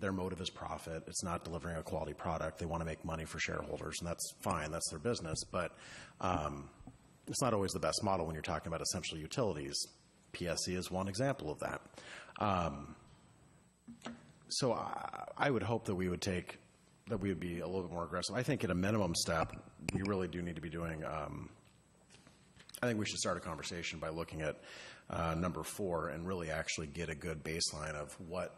their motive is profit. It's not delivering a quality product. They want to make money for shareholders, and that's fine. That's their business. But it's not always the best model when you're talking about essential utilities. PSE is one example of that. So I would hope that we would be a little bit more aggressive. I think at a minimum step, we really do need to be doing, I think we should start a conversation by looking at number 4 and really actually get a good baseline of what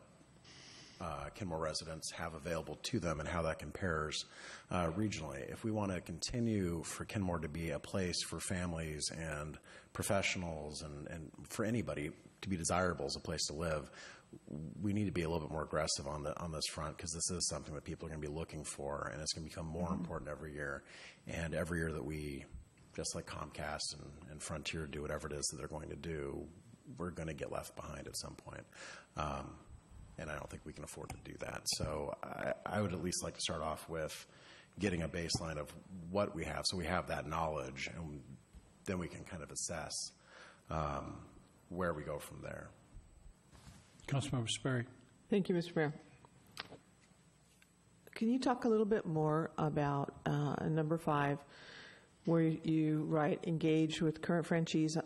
Kenmore residents have available to them and how that compares regionally. If we want to continue for Kenmore to be a place for families and professionals and for anybody to be desirable as a place to live, we need to be a little bit more aggressive on this front, because this is something that people are going to be looking for, and it's going to become more important every year. And every year that we, just like Comcast and Frontier, do whatever it is that they're going to do, we're going to get left behind at some point. And I don't think we can afford to do that. So I would at least like to start off with getting a baseline of what we have, so we have that knowledge, and then we can kind of assess where we go from there. Councilmember Sperry. Thank you, Mr. Mayor. Can you talk a little bit more about number 5, where you write, engage with current franchisees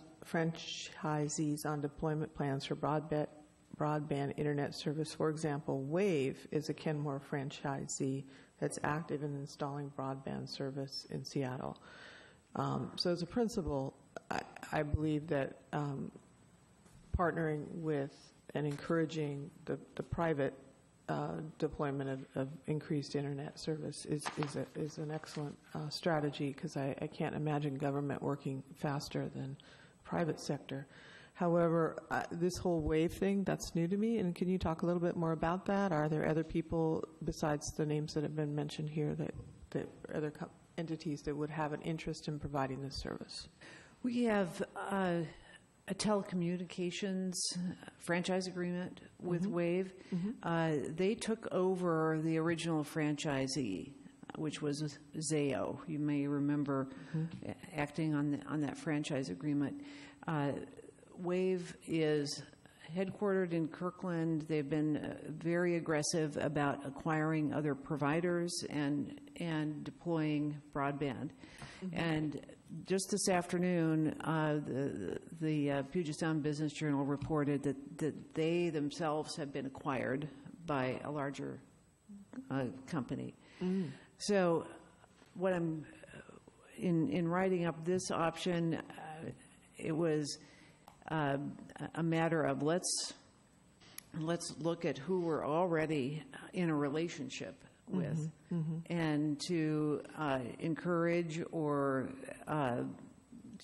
on deployment plans for broadband internet service? For example, VIII is a Kenmore franchisee that's active in installing broadband service in Seattle. So as a principal, I believe that partnering with and encouraging the private deployment of increased internet service is an excellent strategy, because I can't imagine government working faster than private sector. However, this whole wave thing, that's new to me, and can you talk a little bit more about that? Are there other people besides the names that have been mentioned here, that other entities that would have an interest in providing this service? We have a telecommunications franchise agreement with Wave. They took over the original franchisee, which was Zayo. You may remember acting on that franchise agreement. Wave is headquartered in Kirkland. They've been very aggressive about acquiring other providers and deploying broadband. And just this afternoon, the Puget Sound Business Journal reported that they themselves have been acquired by a larger company. So what I'm, in writing up this option, it was a matter of let's look at who we're already in a relationship with, and to encourage or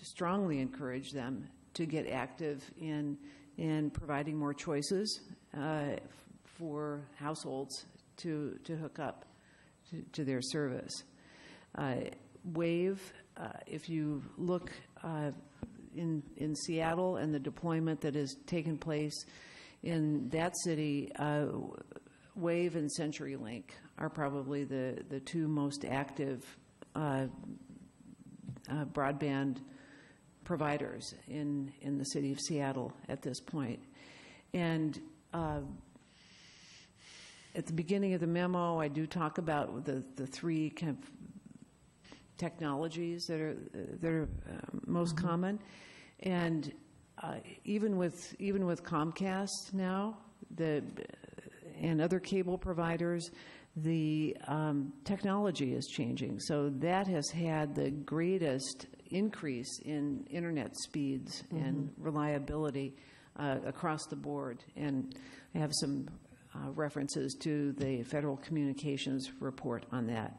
strongly encourage them to get active in providing more choices for households to hook up to their service. Wave, if you look in Seattle and the deployment that has taken place in that city, Wave and CenturyLink are probably the two most active broadband providers in the city of Seattle at this point. And at the beginning of the memo, I do talk about the three kind of technologies that are most common, and even with Comcast now, and other cable providers, the technology is changing. So that has had the greatest increase in internet speeds and reliability across the board. And I have some references to the Federal Communications report on that.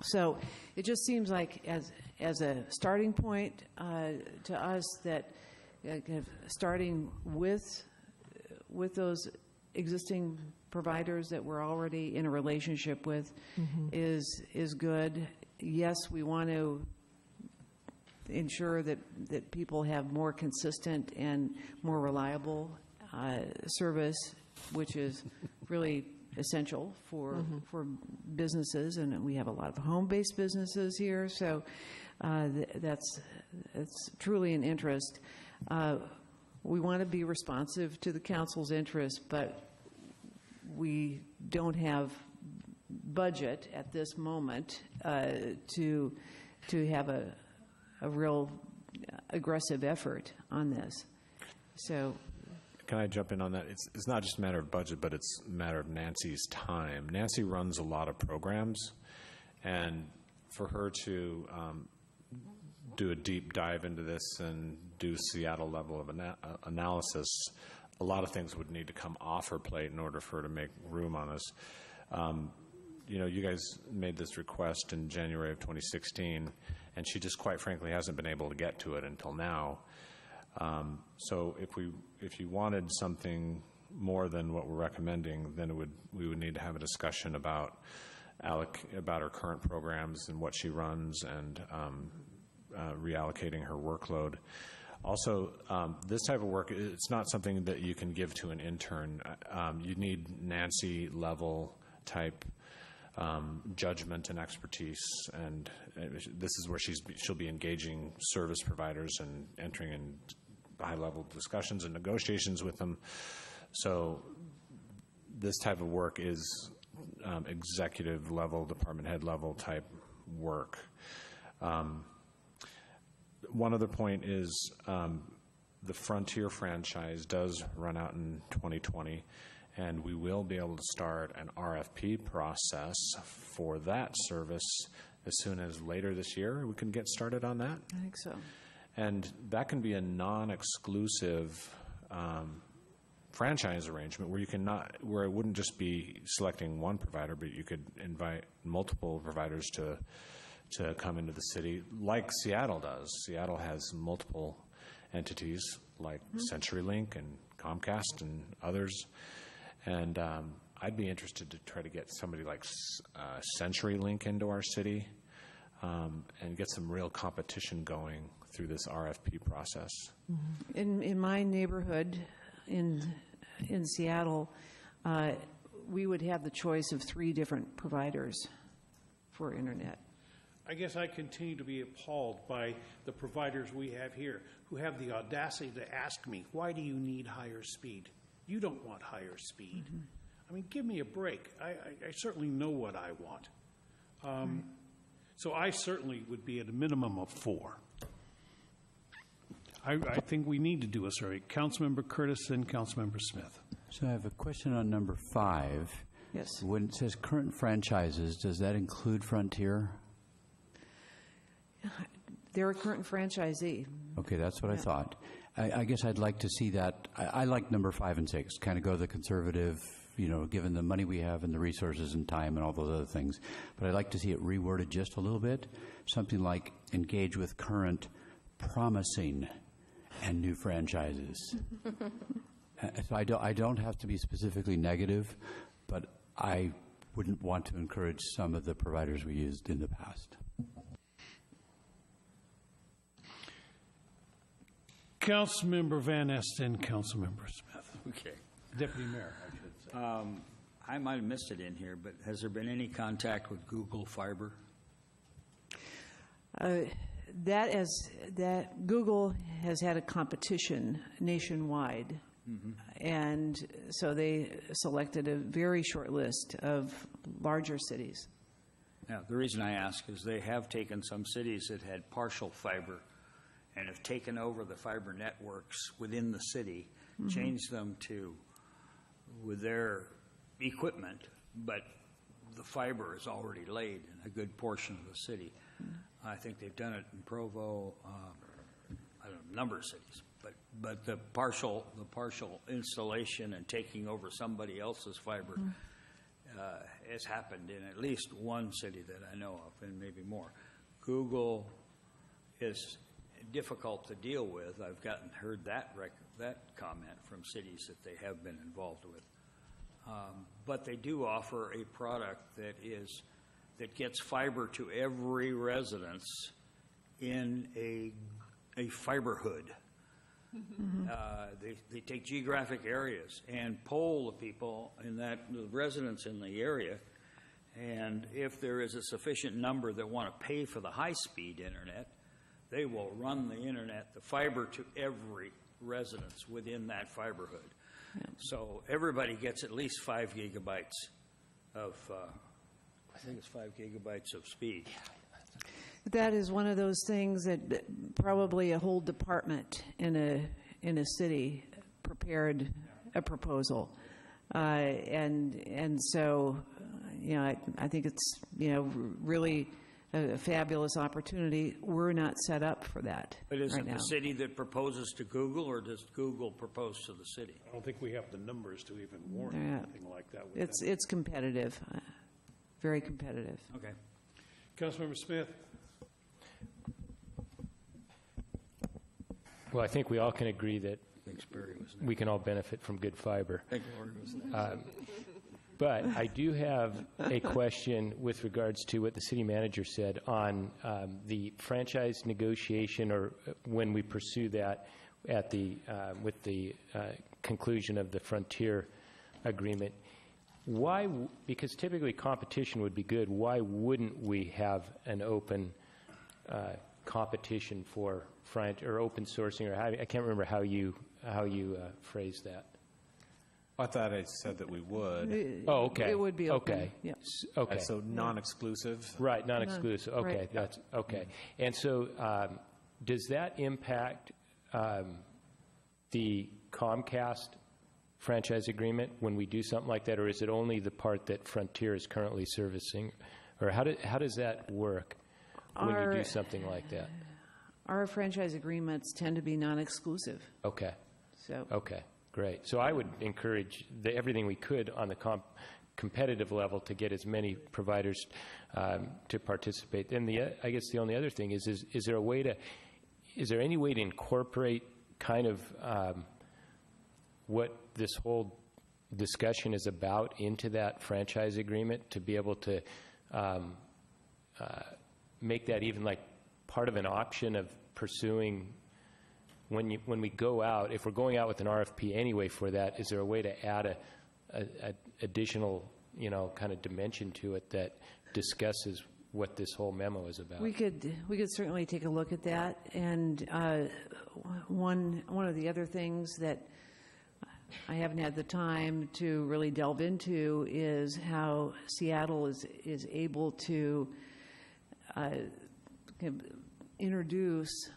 So it just seems like as a starting point to us that starting with those existing providers that we're already in a relationship with is good. Yes, we want to ensure that people have more consistent and more reliable service, which is really essential for businesses, and we have a lot of home-based businesses here, so that's truly an interest. We want to be responsive to the council's interest, but we don't have budget at this moment to have a real aggressive effort on this. So. Can I jump in on that? It's not just a matter of budget, but it's a matter of Nancy's time. Nancy runs a lot of programs, and for her to do a deep dive into this and do Seattle level of analysis, a lot of things would need to come off her plate in order for her to make room on us. You guys made this request in January of 2016, and she just quite frankly hasn't been able to get to it until now. So if you wanted something more than what we're recommending, then we would need to have a discussion about her current programs and what she runs, and reallocating her workload. Also, this type of work, it's not something that you can give to an intern. You need Nancy-level type judgment and expertise, and this is where she'll be engaging service providers and entering in high-level discussions and negotiations with them. So this type of work is executive level, department head level type work. One other point is the Frontier franchise does run out in 2020, and we will be able to start an RFP process for that service as soon as later this year. We can get started on that. I think so. And that can be a non-exclusive franchise arrangement where you can not, where it wouldn't just be selecting one provider, but you could invite multiple providers to come into the city, like Seattle does. Seattle has multiple entities like CenturyLink and Comcast and others, and I'd be interested to try to get somebody like CenturyLink into our city and get some real competition going through this RFP process. In my neighborhood in Seattle, we would have the choice of 3 different providers for internet. I guess I continue to be appalled by the providers we have here who have the audacity to ask me, why do you need higher speed? You don't want higher speed. I mean, give me a break. I certainly know what I want. So I certainly would be at a minimum of 4. I think we need to do a survey. Councilmember Curtis and Councilmember Smith. So I have a question on number 5. Yes. When it says current franchises, does that include Frontier? They're a current franchisee. Okay, that's what I thought. I guess I'd like to see that. I like number 5 and 6, kind of go the conservative, given the money we have and the resources and time and all those other things. But I'd like to see it reworded just a little bit, something like engage with current, promising, and new franchises. So I don't have to be specifically negative, but I wouldn't want to encourage some of the providers we used in the past. Councilmember Van Esten, Councilmember Smith. Okay. Deputy Mayor, I should say. I might have missed it in here, but has there been any contact with Google Fiber? That Google has had a competition nationwide, and so they selected a very short list of larger cities. Now, the reason I ask is they have taken some cities that had partial fiber and have taken over the fiber networks within the city, changed them to, with their equipment, but the fiber is already laid in a good portion of the city. I think they've done it in Provo, I don't know, a number of cities, but the partial installation and taking over somebody else's fiber has happened in at least one city that I know of, and maybe more. Google is difficult to deal with. I've heard that comment from cities that they have been involved with. But they do offer a product that gets fiber to every residence in a fiber hood. They take geographic areas and poll the people the residents in the area, and if there is a sufficient number that want to pay for the high-speed internet, they will run the internet, the fiber to every residence within that fiber hood. So everybody gets at least 5 gigabytes of, I think it's 5 gigabytes of speed. That is one of those things that probably a whole department in a city prepared a proposal, and so I think it's really a fabulous opportunity. We're not set up for that. But is right it now. the city that proposes to Google, or does Google propose to the city? I don't think we have the numbers to even warrant anything like that. It's competitive, very competitive. Okay. Councilmember Smith. Well, I think we all can agree that we can all benefit from good fiber. But I do have a question with regards to what the city manager said on the franchise negotiation, or when we pursue that at with the conclusion of the Frontier agreement. Why? Because typically competition would be good. Why wouldn't we have an open competition for or open sourcing, or I can't remember how you phrased that. I thought I said that we would. Oh, okay. It would be open. Okay. Yeah. Okay. So non-exclusive. Right, non-exclusive. Okay, Right. that's okay. And so, does that impact the Comcast franchise agreement when we do something like that, or is it only the part that Frontier is currently servicing, or how does that work when you do something like that? Our franchise agreements tend to be non-exclusive. Okay. So. Okay. great. So I would encourage everything we could on the competitive level to get as many providers to participate. And I guess the only other thing is there any way to incorporate kind of what this whole discussion is about into that franchise agreement, to be able to make that even like part of an option of pursuing when we go out, if we're going out with an RFP anyway for that, is there a way to add a additional, kind of dimension to it that discusses what this whole memo is about? We could certainly take a look at that. And one of the other things that I haven't had the time to really delve into is how Seattle is able to introduce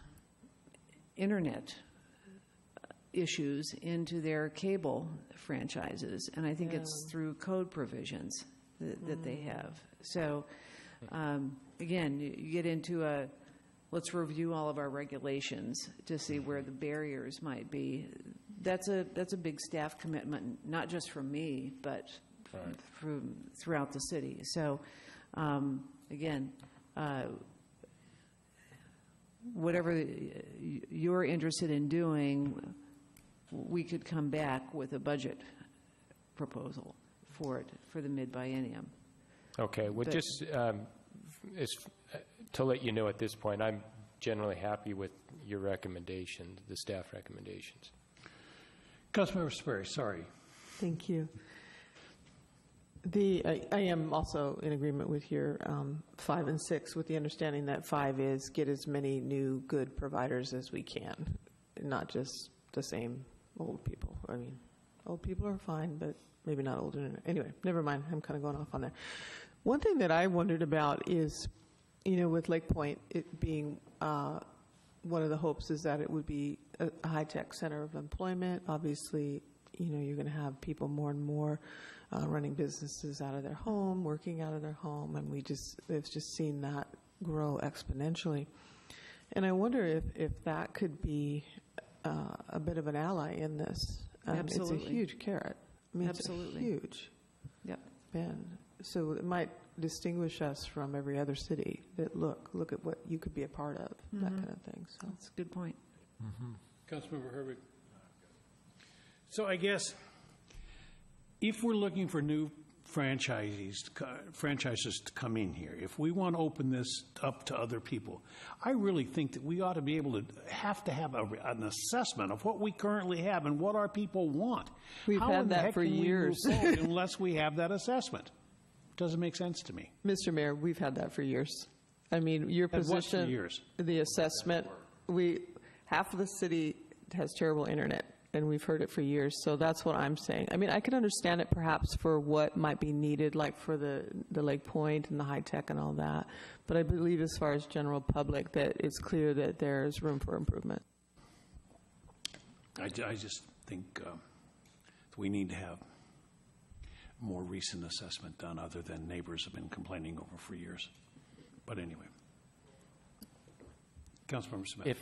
internet issues into their cable franchises, and I think it's through code provisions that they have. So again, you get into let's review all of our regulations to see where the barriers might be. That's a big staff commitment, not just from me, but throughout the city. So again, whatever you're interested in doing, we could come back with a budget proposal for it for the mid-biennium. Okay, well, just to let you know at this point, I'm generally happy with your recommendations, the staff recommendations. Councilmember Sperry, sorry. Thank you. I am also in agreement with your 5 and 6, with the understanding that 5 is get as many new good providers as we can, not just the same old people. I mean, old people are fine, but maybe not old enough. Anyway, never mind. I'm kind of going off on that. One thing that I wondered about is, with Lake Point, it being one of the hopes is that it would be a high-tech center of employment. Obviously, you're going to have people more and more running businesses out of their home, working out of their home, and we've just seen that grow exponentially. And I wonder if that could be a bit of an ally in this. Absolutely. It's a huge carrot. I mean, Absolutely. It's huge. Yep. And so it might distinguish us from every other city that look at what you could be a part of, that kind of thing. So that's a good point. Councilmember Herbig. So I guess if we're looking for new franchises to come in here, if we want to open this up to other people, I really think that we ought to be able to have an assessment of what we currently have and what our people want. We've had that for years. Unless we have that assessment. Doesn't make sense to me. Mr. Mayor, we've had that for years. I mean, your position, what for years? The assessment, half of the city has terrible internet, and we've heard it for years. So that's what I'm saying. I mean, I could understand it perhaps for what might be needed, like for the Lake Point and the high tech and all that. But I believe as far as general public, that it's clear that there's room for improvement. I just think we need to have more recent assessment done, other than neighbors have been complaining over for years. But anyway. Councilmember Smith.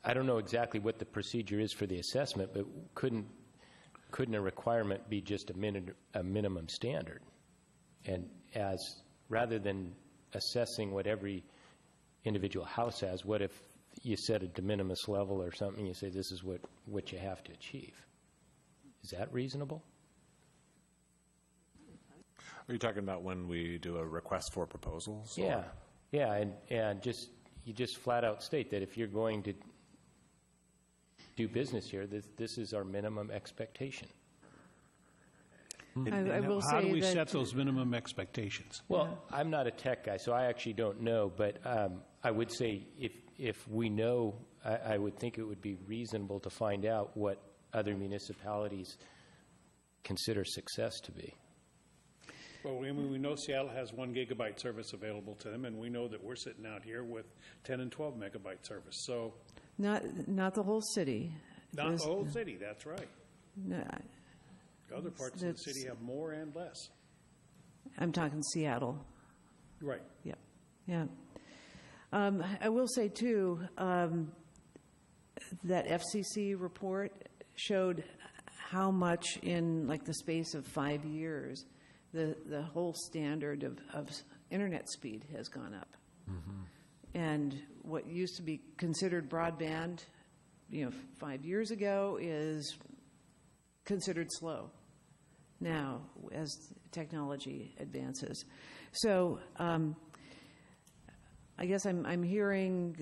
I don't know exactly what the procedure is for the assessment, but couldn't a requirement be just a minimum standard? And rather than assessing what every individual house has, what if you set a de minimis level or something, you say this is what you have to achieve? Is that reasonable? Are you talking about when we do a request for proposals? Yeah, and you just flat out state that if you're going to do business here, this is our minimum expectation. How do we set those minimum expectations? Well, I'm not a tech guy, so I actually don't know, but I would say if we know, I would think it would be reasonable to find out what other municipalities consider success to be. Well, we know Seattle has 1 gigabyte service available to them, and we know that we're sitting out here with 10 and 12 megabyte service. So, not the whole city. Not the whole city. That's right. No, other parts of the city have more and less. I'm talking Seattle. Right. Yeah. I will say too. that FCC report showed how much in like the space of 5 years the whole standard of internet speed has gone up. And what used to be considered broadband, 5 years ago is considered slow now as technology advances. So I guess I'm hearing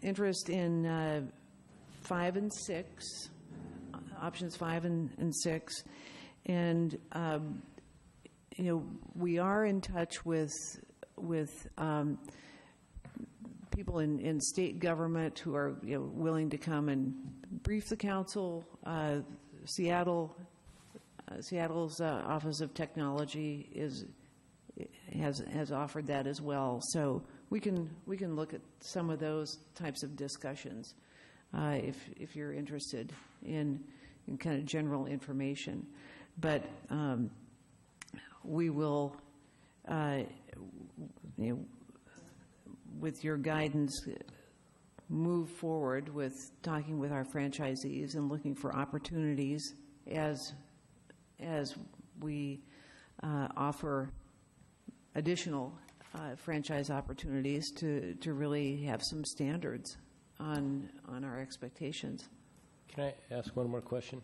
interest in 5 and 6, options 5 and 6, and we are in touch with people in state government who are willing to come and brief the council. Seattle's Office of Technology has offered that as well. So we can look at some of those types of discussions if you're interested in kind of general information. But we will, with your guidance, move forward with talking with our franchisees and looking for opportunities as we offer additional franchise opportunities to really have some standards on our expectations. Can I ask one more question?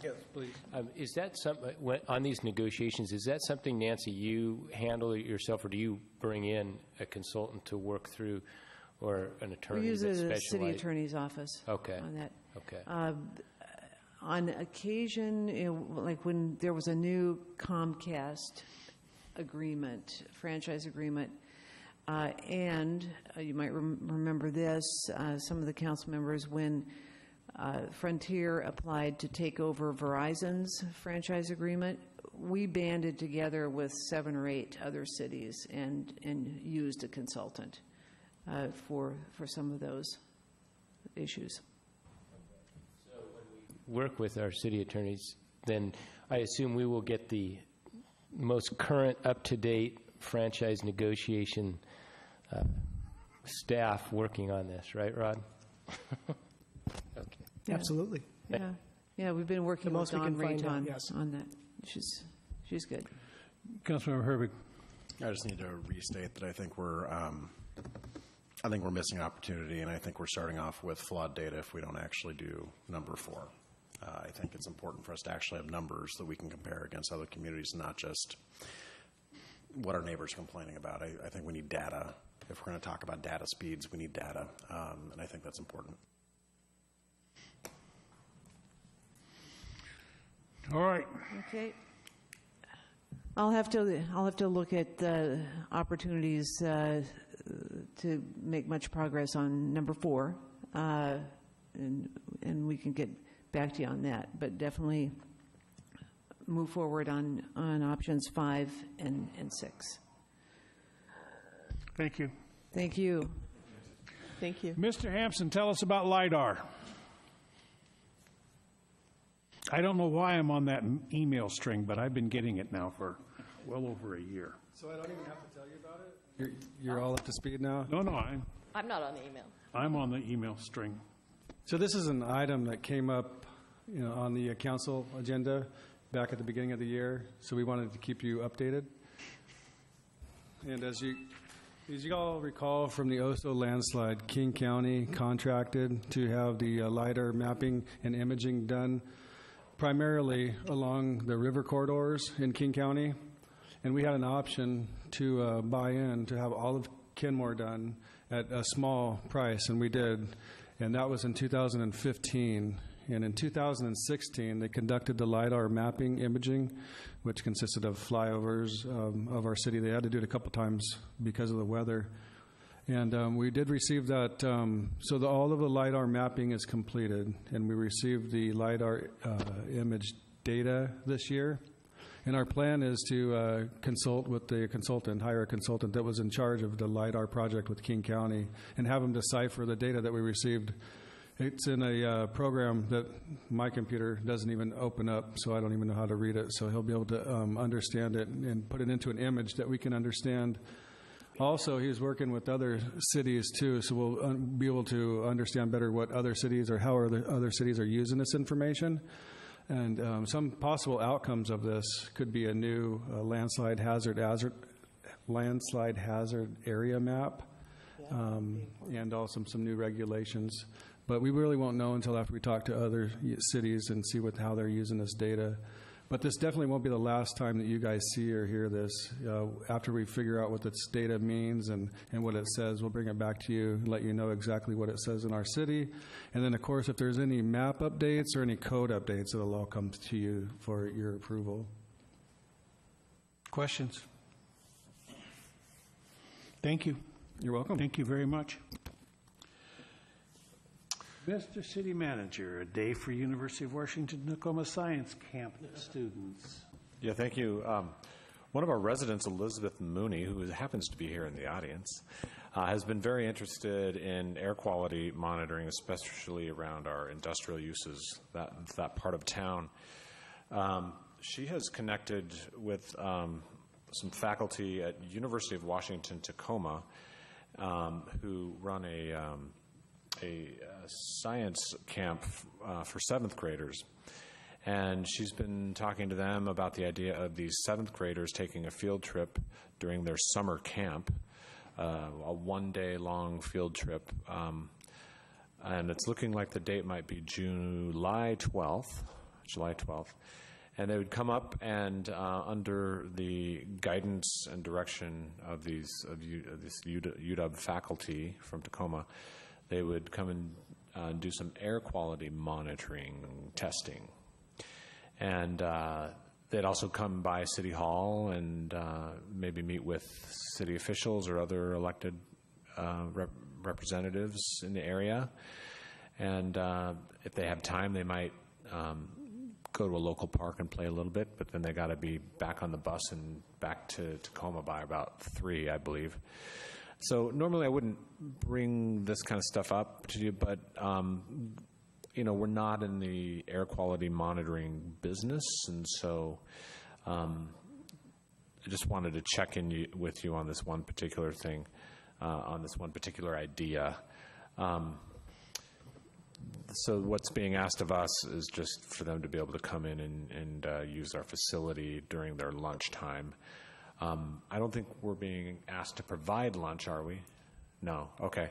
Yes, please. Is that something, on these negotiations, is that something, Nancy, you handle it yourself, or do you bring in a consultant to work through, or an attorney We use that the specializes? city attorney's office on that. Okay. On occasion, like when there was a new Comcast agreement, franchise agreement, and you might remember this, some of the council members, when Frontier applied to take over Verizon's franchise agreement, we banded together with 7 or 8 other cities and used a consultant for some of those issues. So when we work with our city attorneys, then I assume we will get the most current, up-to-date franchise negotiation staff working on this, right, Rod? Okay. Yeah. Absolutely. Yeah, we've been working with Dawn Rayton yes. on that. She's good. Councilmember Herbig. I just need to restate that I think we're missing opportunity, and I think we're starting off with flawed data if we don't actually do number 4. I think it's important for us to actually have numbers that we can compare against other communities, not just what our neighbors are complaining about. I think we need data. If we're going to talk about data speeds, we need data, and I think that's important. All right. Okay. I'll have to look at the opportunities to make much progress on number 4, and we can get back to you on that. But definitely move forward on options 5 and 6. Thank you. Thank you. Thank you. Mr. Hampson, tell us about LiDAR. I don't know why I'm on that email string, but I've been getting it now for well over a year. So I don't even have to tell you about it? You're all up to speed now? No, I'm not on the email. I'm on the email string. So this is an item that came up on the council agenda back at the beginning of the year, so we wanted to keep you updated. And as you all recall from the Oso landslide, King County contracted to have the LiDAR mapping and imaging done primarily along the river corridors in King County. And we had an option to buy in to have all of Kenmore done at a small price, and we did. And that was in 2015. And in 2016, they conducted the LiDAR mapping imaging, which consisted of flyovers of our city. They had to do it a couple times because of the weather. And we did receive that. So all of the LiDAR mapping is completed, and we received the LiDAR image data this year. And our plan is to consult with the consultant, hire a consultant that was in charge of the LiDAR project with King County, and have them decipher the data that we received. It's in a program that my computer doesn't even open up, so I don't even know how to read it. So he'll be able to understand it and put it into an image that we can understand Also, he's working with other cities too, so we'll be able to understand better what other cities or how other cities are using this information. And some possible outcomes of this could be a new landslide hazard area map, and also some new regulations. But we really won't know until after we talk to other cities and see how they're using this data. But this definitely won't be the last time that you guys see or hear this. After we figure out what this data means and what it says, we'll bring it back to you and let you know exactly what it says in our city. And then, of course, if there's any map updates or any code updates, it'll all come to you for your approval. Questions? Thank you. You're welcome. Thank you very much. Mr. City Manager, a day for University of Washington-Tacoma Science Camp students. Yeah, thank you. One of our residents, Elizabeth Mooney, who happens to be here in the audience, has been very interested in air quality monitoring, especially around our industrial uses, that part of town. She has connected with some faculty at University of Washington-Tacoma who run a science camp for 7th graders. And she's been talking to them about the idea of these 7th graders taking a field trip during their summer camp, a one-day-long field trip. And it's looking like the date might be July 12th. And they would come up and, under the guidance and direction of this UW faculty from Tacoma, they would come and do some air quality monitoring testing. And they'd also come by City Hall and maybe meet with city officials or other elected representatives in the area. And if they have time, they might go to a local park and play a little bit, but then they got to be back on the bus and back to Tacoma by about 3, I believe. So normally I wouldn't bring this kind of stuff up to you, but we're not in the air quality monitoring business, and so I just wanted to check in with you on this one particular thing, on this one particular idea. So what's being asked of us is just for them to be able to come in and use our facility during their lunchtime. I don't think we're being asked to provide lunch, are we? No. Okay.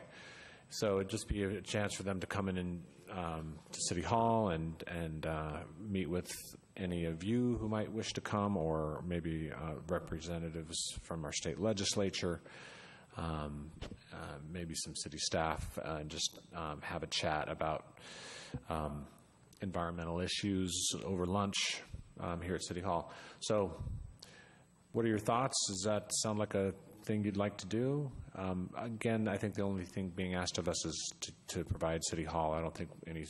So it'd just be a chance for them to come in and to City Hall and meet with any of you who might wish to come, or maybe representatives from our state legislature, maybe some city staff, and just have a chat about environmental issues over lunch here at City Hall. So what are your thoughts? Does that sound like a thing you'd like to do? Again, I think the only thing being asked of us is to provide City Hall. I don't think any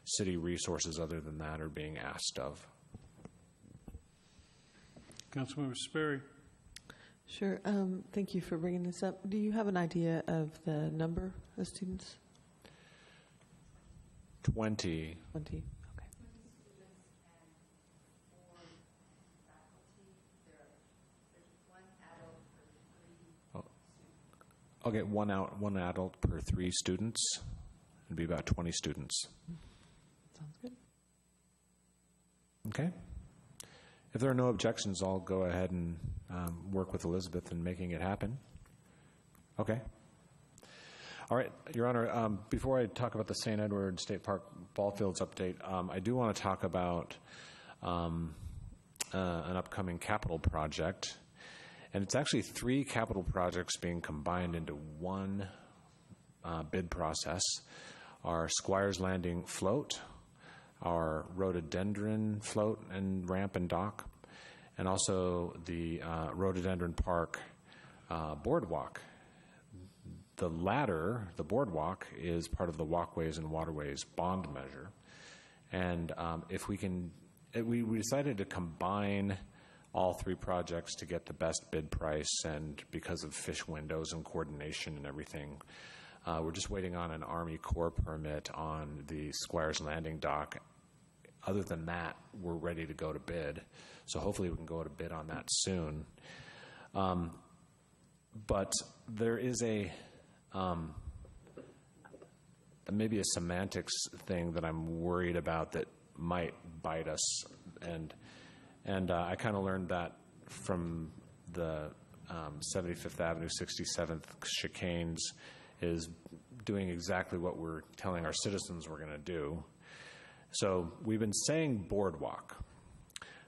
city resources other than that are being asked of. Councilmember Sperry. Sure. Thank you for bringing this up. Do you have an idea of the number of students? 20. 20. Okay, one adult per 3 students. It'd be about 20 students. Sounds good. Okay. If there are no objections, I'll go ahead and work with Elizabeth in making it happen. Okay. All right, Your Honor, before I talk about the St. Edward State Park ball fields update, I do want to talk about an upcoming capital project. And it's actually 3 capital projects being combined into one bid process. Our Squires Landing float, our rhododendron float and ramp and dock, and also the Rhododendron Park boardwalk. The latter, the boardwalk, is part of the Walkways and Waterways bond measure. And if we can, we decided to combine all 3 projects to get the best bid price, and because of fish windows and coordination and everything, we're just waiting on an Army Corps permit on the Squires Landing dock. Other than that, we're ready to go to bid. So hopefully we can go to bid on that soon. But there is maybe a semantics thing that I'm worried about that might bite us, and I kind of learned that from the 75th Avenue, 67th chicanes, is doing exactly what we're telling our citizens we're going to do. So we've been saying boardwalk,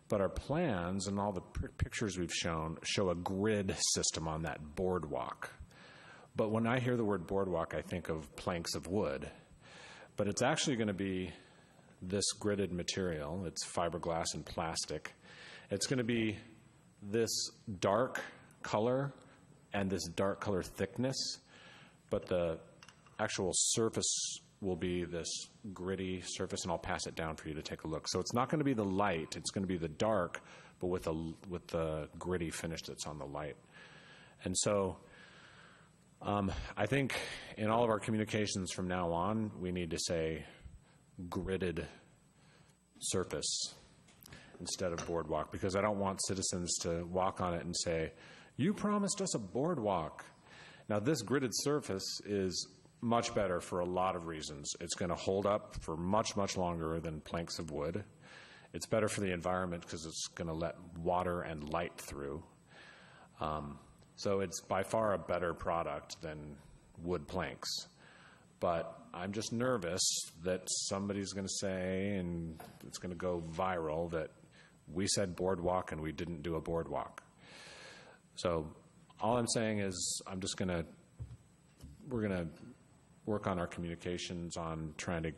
but our plans and all the pictures we've shown show a grid system on that boardwalk. But when I hear the word boardwalk, I think of planks of wood. But it's actually going to be this gridded material. It's fiberglass and plastic. It's going to be this dark color and this dark color thickness, but the actual surface will be this gritty surface, and I'll pass it down for you to take a look. So it's not going to be the light, it's going to be the dark, but with the gritty finish that's on the light. And so I think in all of our communications from now on, we need to say gridded surface instead of boardwalk, because I don't want citizens to walk on it and say, you promised us a boardwalk. Now, this gridded surface is much better for a lot of reasons. It's going to hold up for much, much longer than planks of wood. It's better for the environment because it's going to let water and light through. So it's by far a better product than wood planks. But I'm just nervous that somebody's going to say, and it's going to go viral, that we said boardwalk and we didn't do a boardwalk. So all I'm saying is we're going to work on our communications on trying to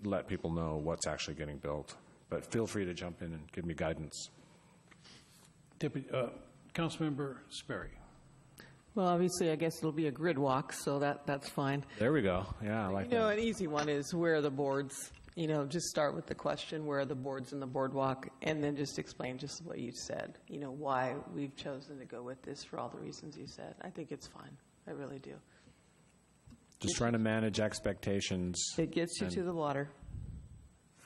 let people know what's actually getting built. But feel free to jump in and give me guidance. Councilmember Sperry. Well, obviously, I guess it'll be a grid walk, so that's fine. There we go. Yeah, I like that. An easy one is where are the boards? Just start with the question, where are the boards in the boardwalk, and then just explain just what you said, why we've chosen to go with this for all the reasons you said. I think it's fine. I really do. Just trying to manage expectations. It gets you to the water.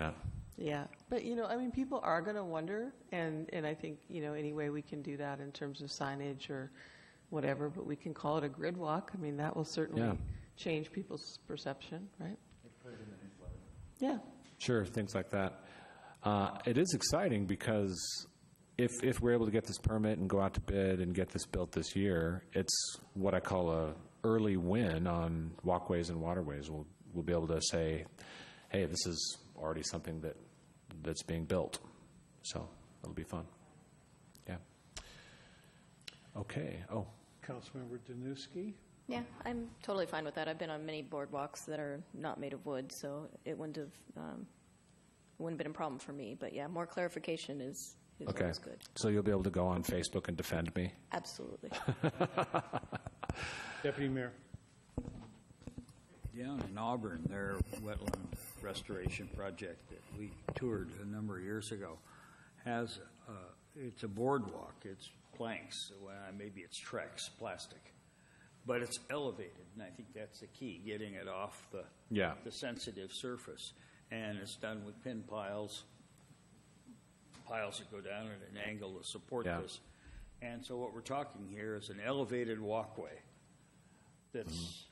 Yeah. Yeah. But, people are going to wonder, and I think, any way we can do that in terms of signage or whatever, but we can call it a grid walk. I mean, that will certainly change people's perception, right? Yeah. Sure, things like that. It is exciting because if we're able to get this permit and go out to bid and get this built this year, it's what I call a early win on walkways and waterways. We'll be able to say, hey, this is already something that's being built. So it'll be fun. Yeah. Okay. Oh. Councilmember Danuski? Yeah, I'm totally fine with that. I've been on many boardwalks that are not made of wood, so it wouldn't have been a problem for me. But yeah, more clarification is okay. Always good. So you'll be able to go on Facebook and defend me? Absolutely. Deputy Mayor. Down in Auburn, their wetland restoration project that we toured a number of years ago has, it's a boardwalk. It's planks. Well, maybe it's Trex, plastic. But it's elevated, and I think that's the key, getting it off the sensitive surface. And it's done with pin piles that go down at an angle to support this. And so what we're talking here is an elevated walkway that's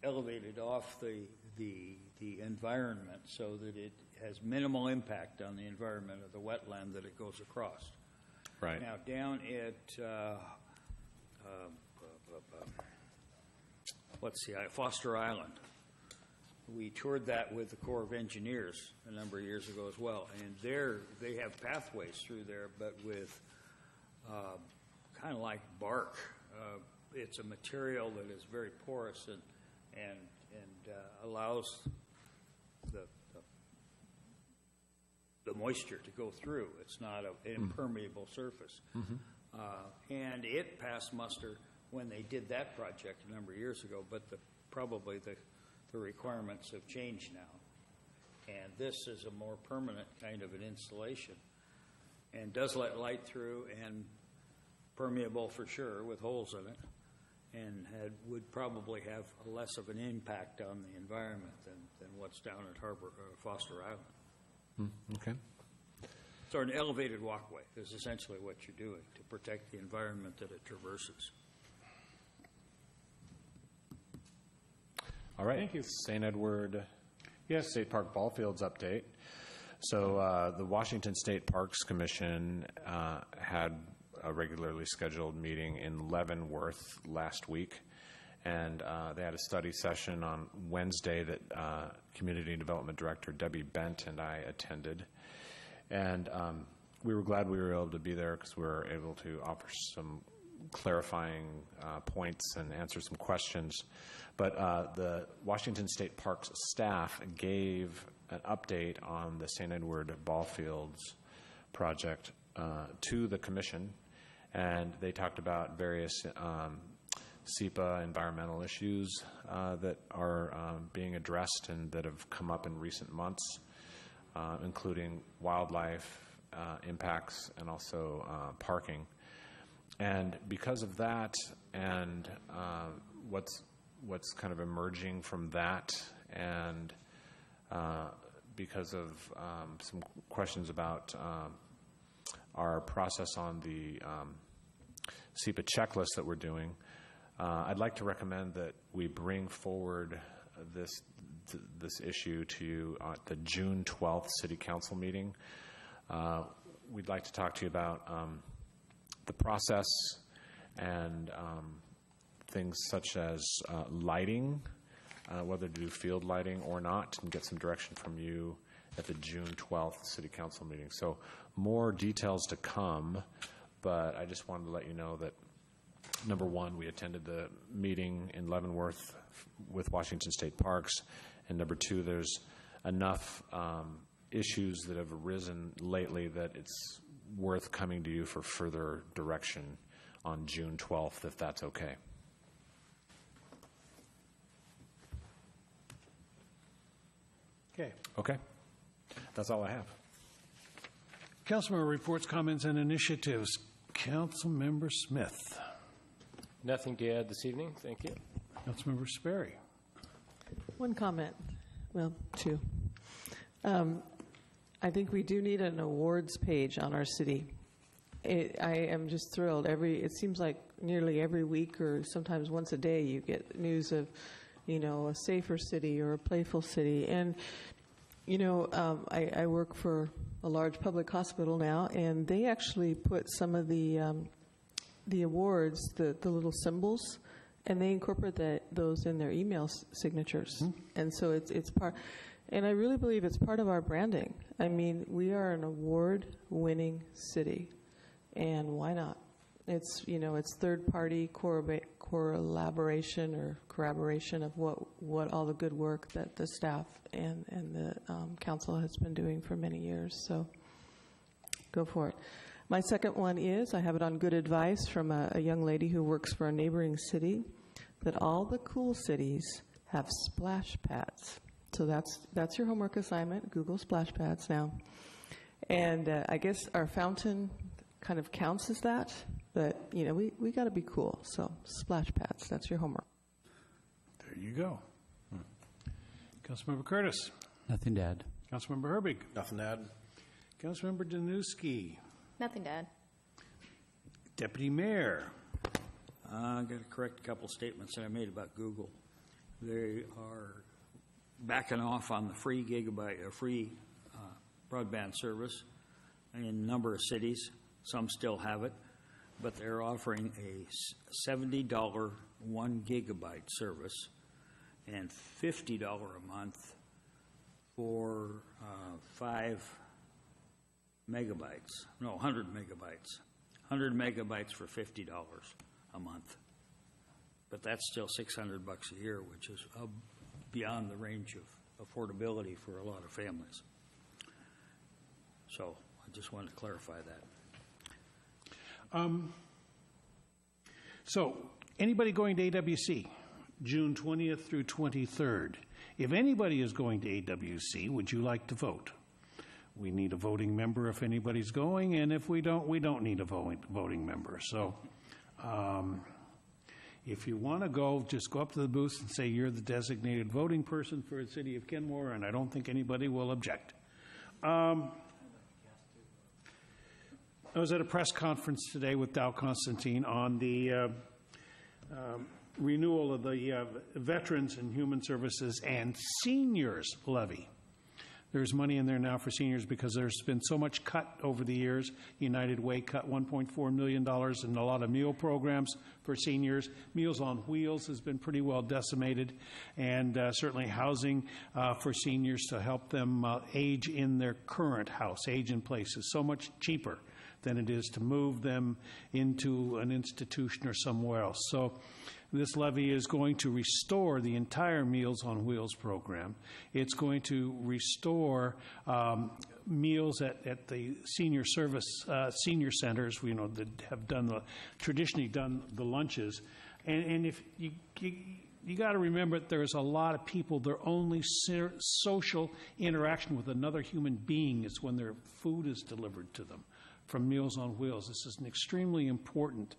elevated off the environment so that it has minimal impact on the environment of the wetland that it goes across. Right. Now, down at Foster Island, we toured that with the Corps of Engineers a number of years ago as well, and they have pathways through there, but with kind of like bark. It's a material that is very porous and allows the moisture to go through. It's not an impermeable surface. And it passed muster when they did that project a number of years ago, but probably the requirements have changed now. And this is a more permanent kind of an installation and does let light through and permeable for sure with holes in it, and would probably have less of an impact on the environment than what's down at Foster Island. Okay. So an elevated walkway is essentially what you're doing to protect the environment that it traverses. All right. Thank you. St. Edward Yes. State Park ball fields update. So the Washington State Parks Commission had a regularly scheduled meeting in Leavenworth last week, and they had a study session on Wednesday that Community Development Director Debbie Bent and I attended. And we were glad we were able to be there because we were able to offer some clarifying points and answer some questions. But the Washington State Parks staff gave an update on the St. Edward Ball Fields project to the commission, and they talked about various SEPA environmental issues that are being addressed and that have come up in recent months, including wildlife impacts and also parking. And because of that and what's kind of emerging from that, and because of some questions about our process on the SEPA checklist that we're doing, I'd like to recommend that we bring forward this issue to you at the June 12th City Council meeting. We'd like to talk to you about the process and things such as lighting, whether to do field lighting or not, and get some direction from you at the June 12th City Council meeting. So more details to come, but I just wanted to let you know that, number one, we attended the meeting in Leavenworth with Washington State Parks, and number two, there's enough issues that have arisen lately that it's worth coming to you for further direction on June 12th, if that's okay. Okay. Okay. That's all I have. Councilmember reports, comments, and initiatives. Councilmember Smith. Nothing to add this evening. Thank you. Councilmember Sperry. One comment. Well, two. I think we do need an awards page on our city. I am just thrilled. It seems like nearly every week or sometimes once a day you get news of, a safer city or a playful city. And, I work for a large public hospital now, and they actually put some of the awards, the little symbols, and they incorporate those in their email signatures. Mm-hmm. And so it's part, and I really believe it's part of our branding. I mean, we are an award-winning city, and why not? It's, it's third-party collaboration or corroboration of what all the good work that the staff and the council has been doing for many years. So go for it. My second one is, I have it on good advice from a young lady who works for a neighboring city, that all the cool cities have splash pads. So that's your homework assignment. Google splash pads now. And I guess our fountain kind of counts as that, but we got to be cool. So splash pads, that's your homework. There you go. Councilmember Curtis. Nothing to add. Councilmember Herbig. Nothing to add. Councilmember Danuski. Nothing to add. Deputy Mayor. I've got to correct a couple statements that I made about Google. They are backing off on the free broadband service in a number of cities. Some still have it, but they're offering a $70 1 gigabyte service and $50 a month for 5 megabytes. No, 100 megabytes. 100 megabytes for $50 a month. But that's still $600 a year, which is beyond the range of affordability for a lot of families. So I just wanted to clarify that. So anybody going to AWC, June 20th through 23rd? If anybody is going to AWC, would you like to vote? We need a voting member if anybody's going, and if we don't need a voting member. So if you want to go, just go up to the booth and say you're the designated voting person for the city of Kenmore, and I don't think anybody will object. I was at a press conference today with Dow Constantine on the renewal of the Veterans and Human Services and Seniors Levy. There's money in there now for seniors because there's been so much cut over the years. United Way cut $1.4 million in a lot of meal programs for seniors. Meals on Wheels has been pretty well decimated, and certainly housing for seniors to help them age in their current house, age in place, is so much cheaper than it is to move them into an institution or somewhere else. So this levy is going to restore the entire Meals on Wheels program. It's going to restore meals at the senior service, senior centers, that have traditionally done the lunches. And if you got to remember that there's a lot of people, their only social interaction with another human being is when their food is delivered to them from Meals on Wheels. This is an extremely important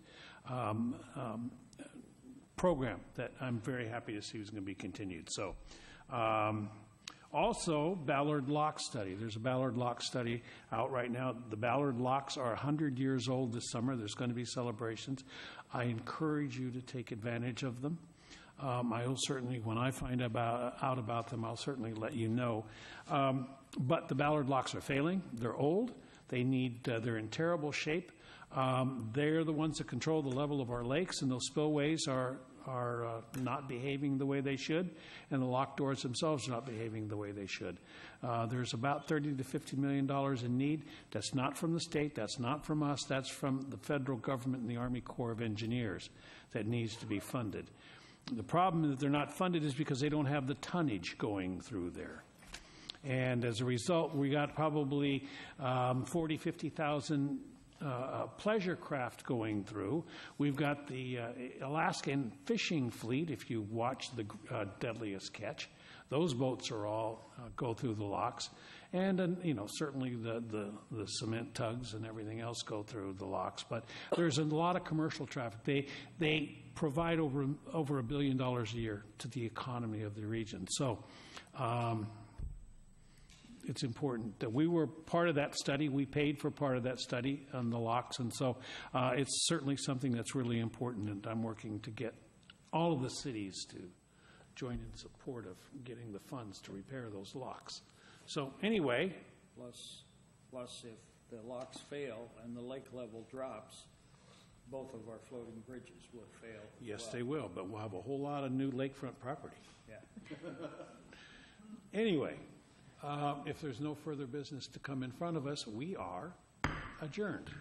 program that I'm very happy to see is going to be continued. So, also, Ballard Lock Study. There's a Ballard Lock Study out right now. The Ballard Locks are 100 years old this summer. There's going to be celebrations. I encourage you to take advantage of them. I will certainly, when I find out about them, I'll certainly let you know. But the Ballard Locks are failing. They're old. They're in terrible shape. They're the ones that control the level of our lakes, and those spillways are not behaving the way they should, and the lock doors themselves are not behaving the way they should. There's about $30 to $50 million in need. That's not from the state. That's not from us. That's from the federal government and the Army Corps of Engineers that needs to be funded. The problem that they're not funded is because they don't have the tonnage going through there. And as a result, we got probably 40, 50,000 pleasure craft going through. We've got the Alaskan fishing fleet, if you watch the Deadliest Catch. Those boats are all go through the locks. And certainly the cement tugs and everything else go through the locks. But there's a lot of commercial traffic. They provide over $1 billion a year to the economy of the region. So it's important that we were part of that study. We paid for part of that study on the locks, and so it's certainly something that's really important, and I'm working to get all of the cities to join in support of getting the funds to repair those locks. So anyway. Plus, if the locks fail and the lake level drops, both of our floating bridges will fail. Yes, they will, but we'll have a whole lot of new lakefront property. Yeah. Anyway. If there's no further business to come in front of us, we are adjourned.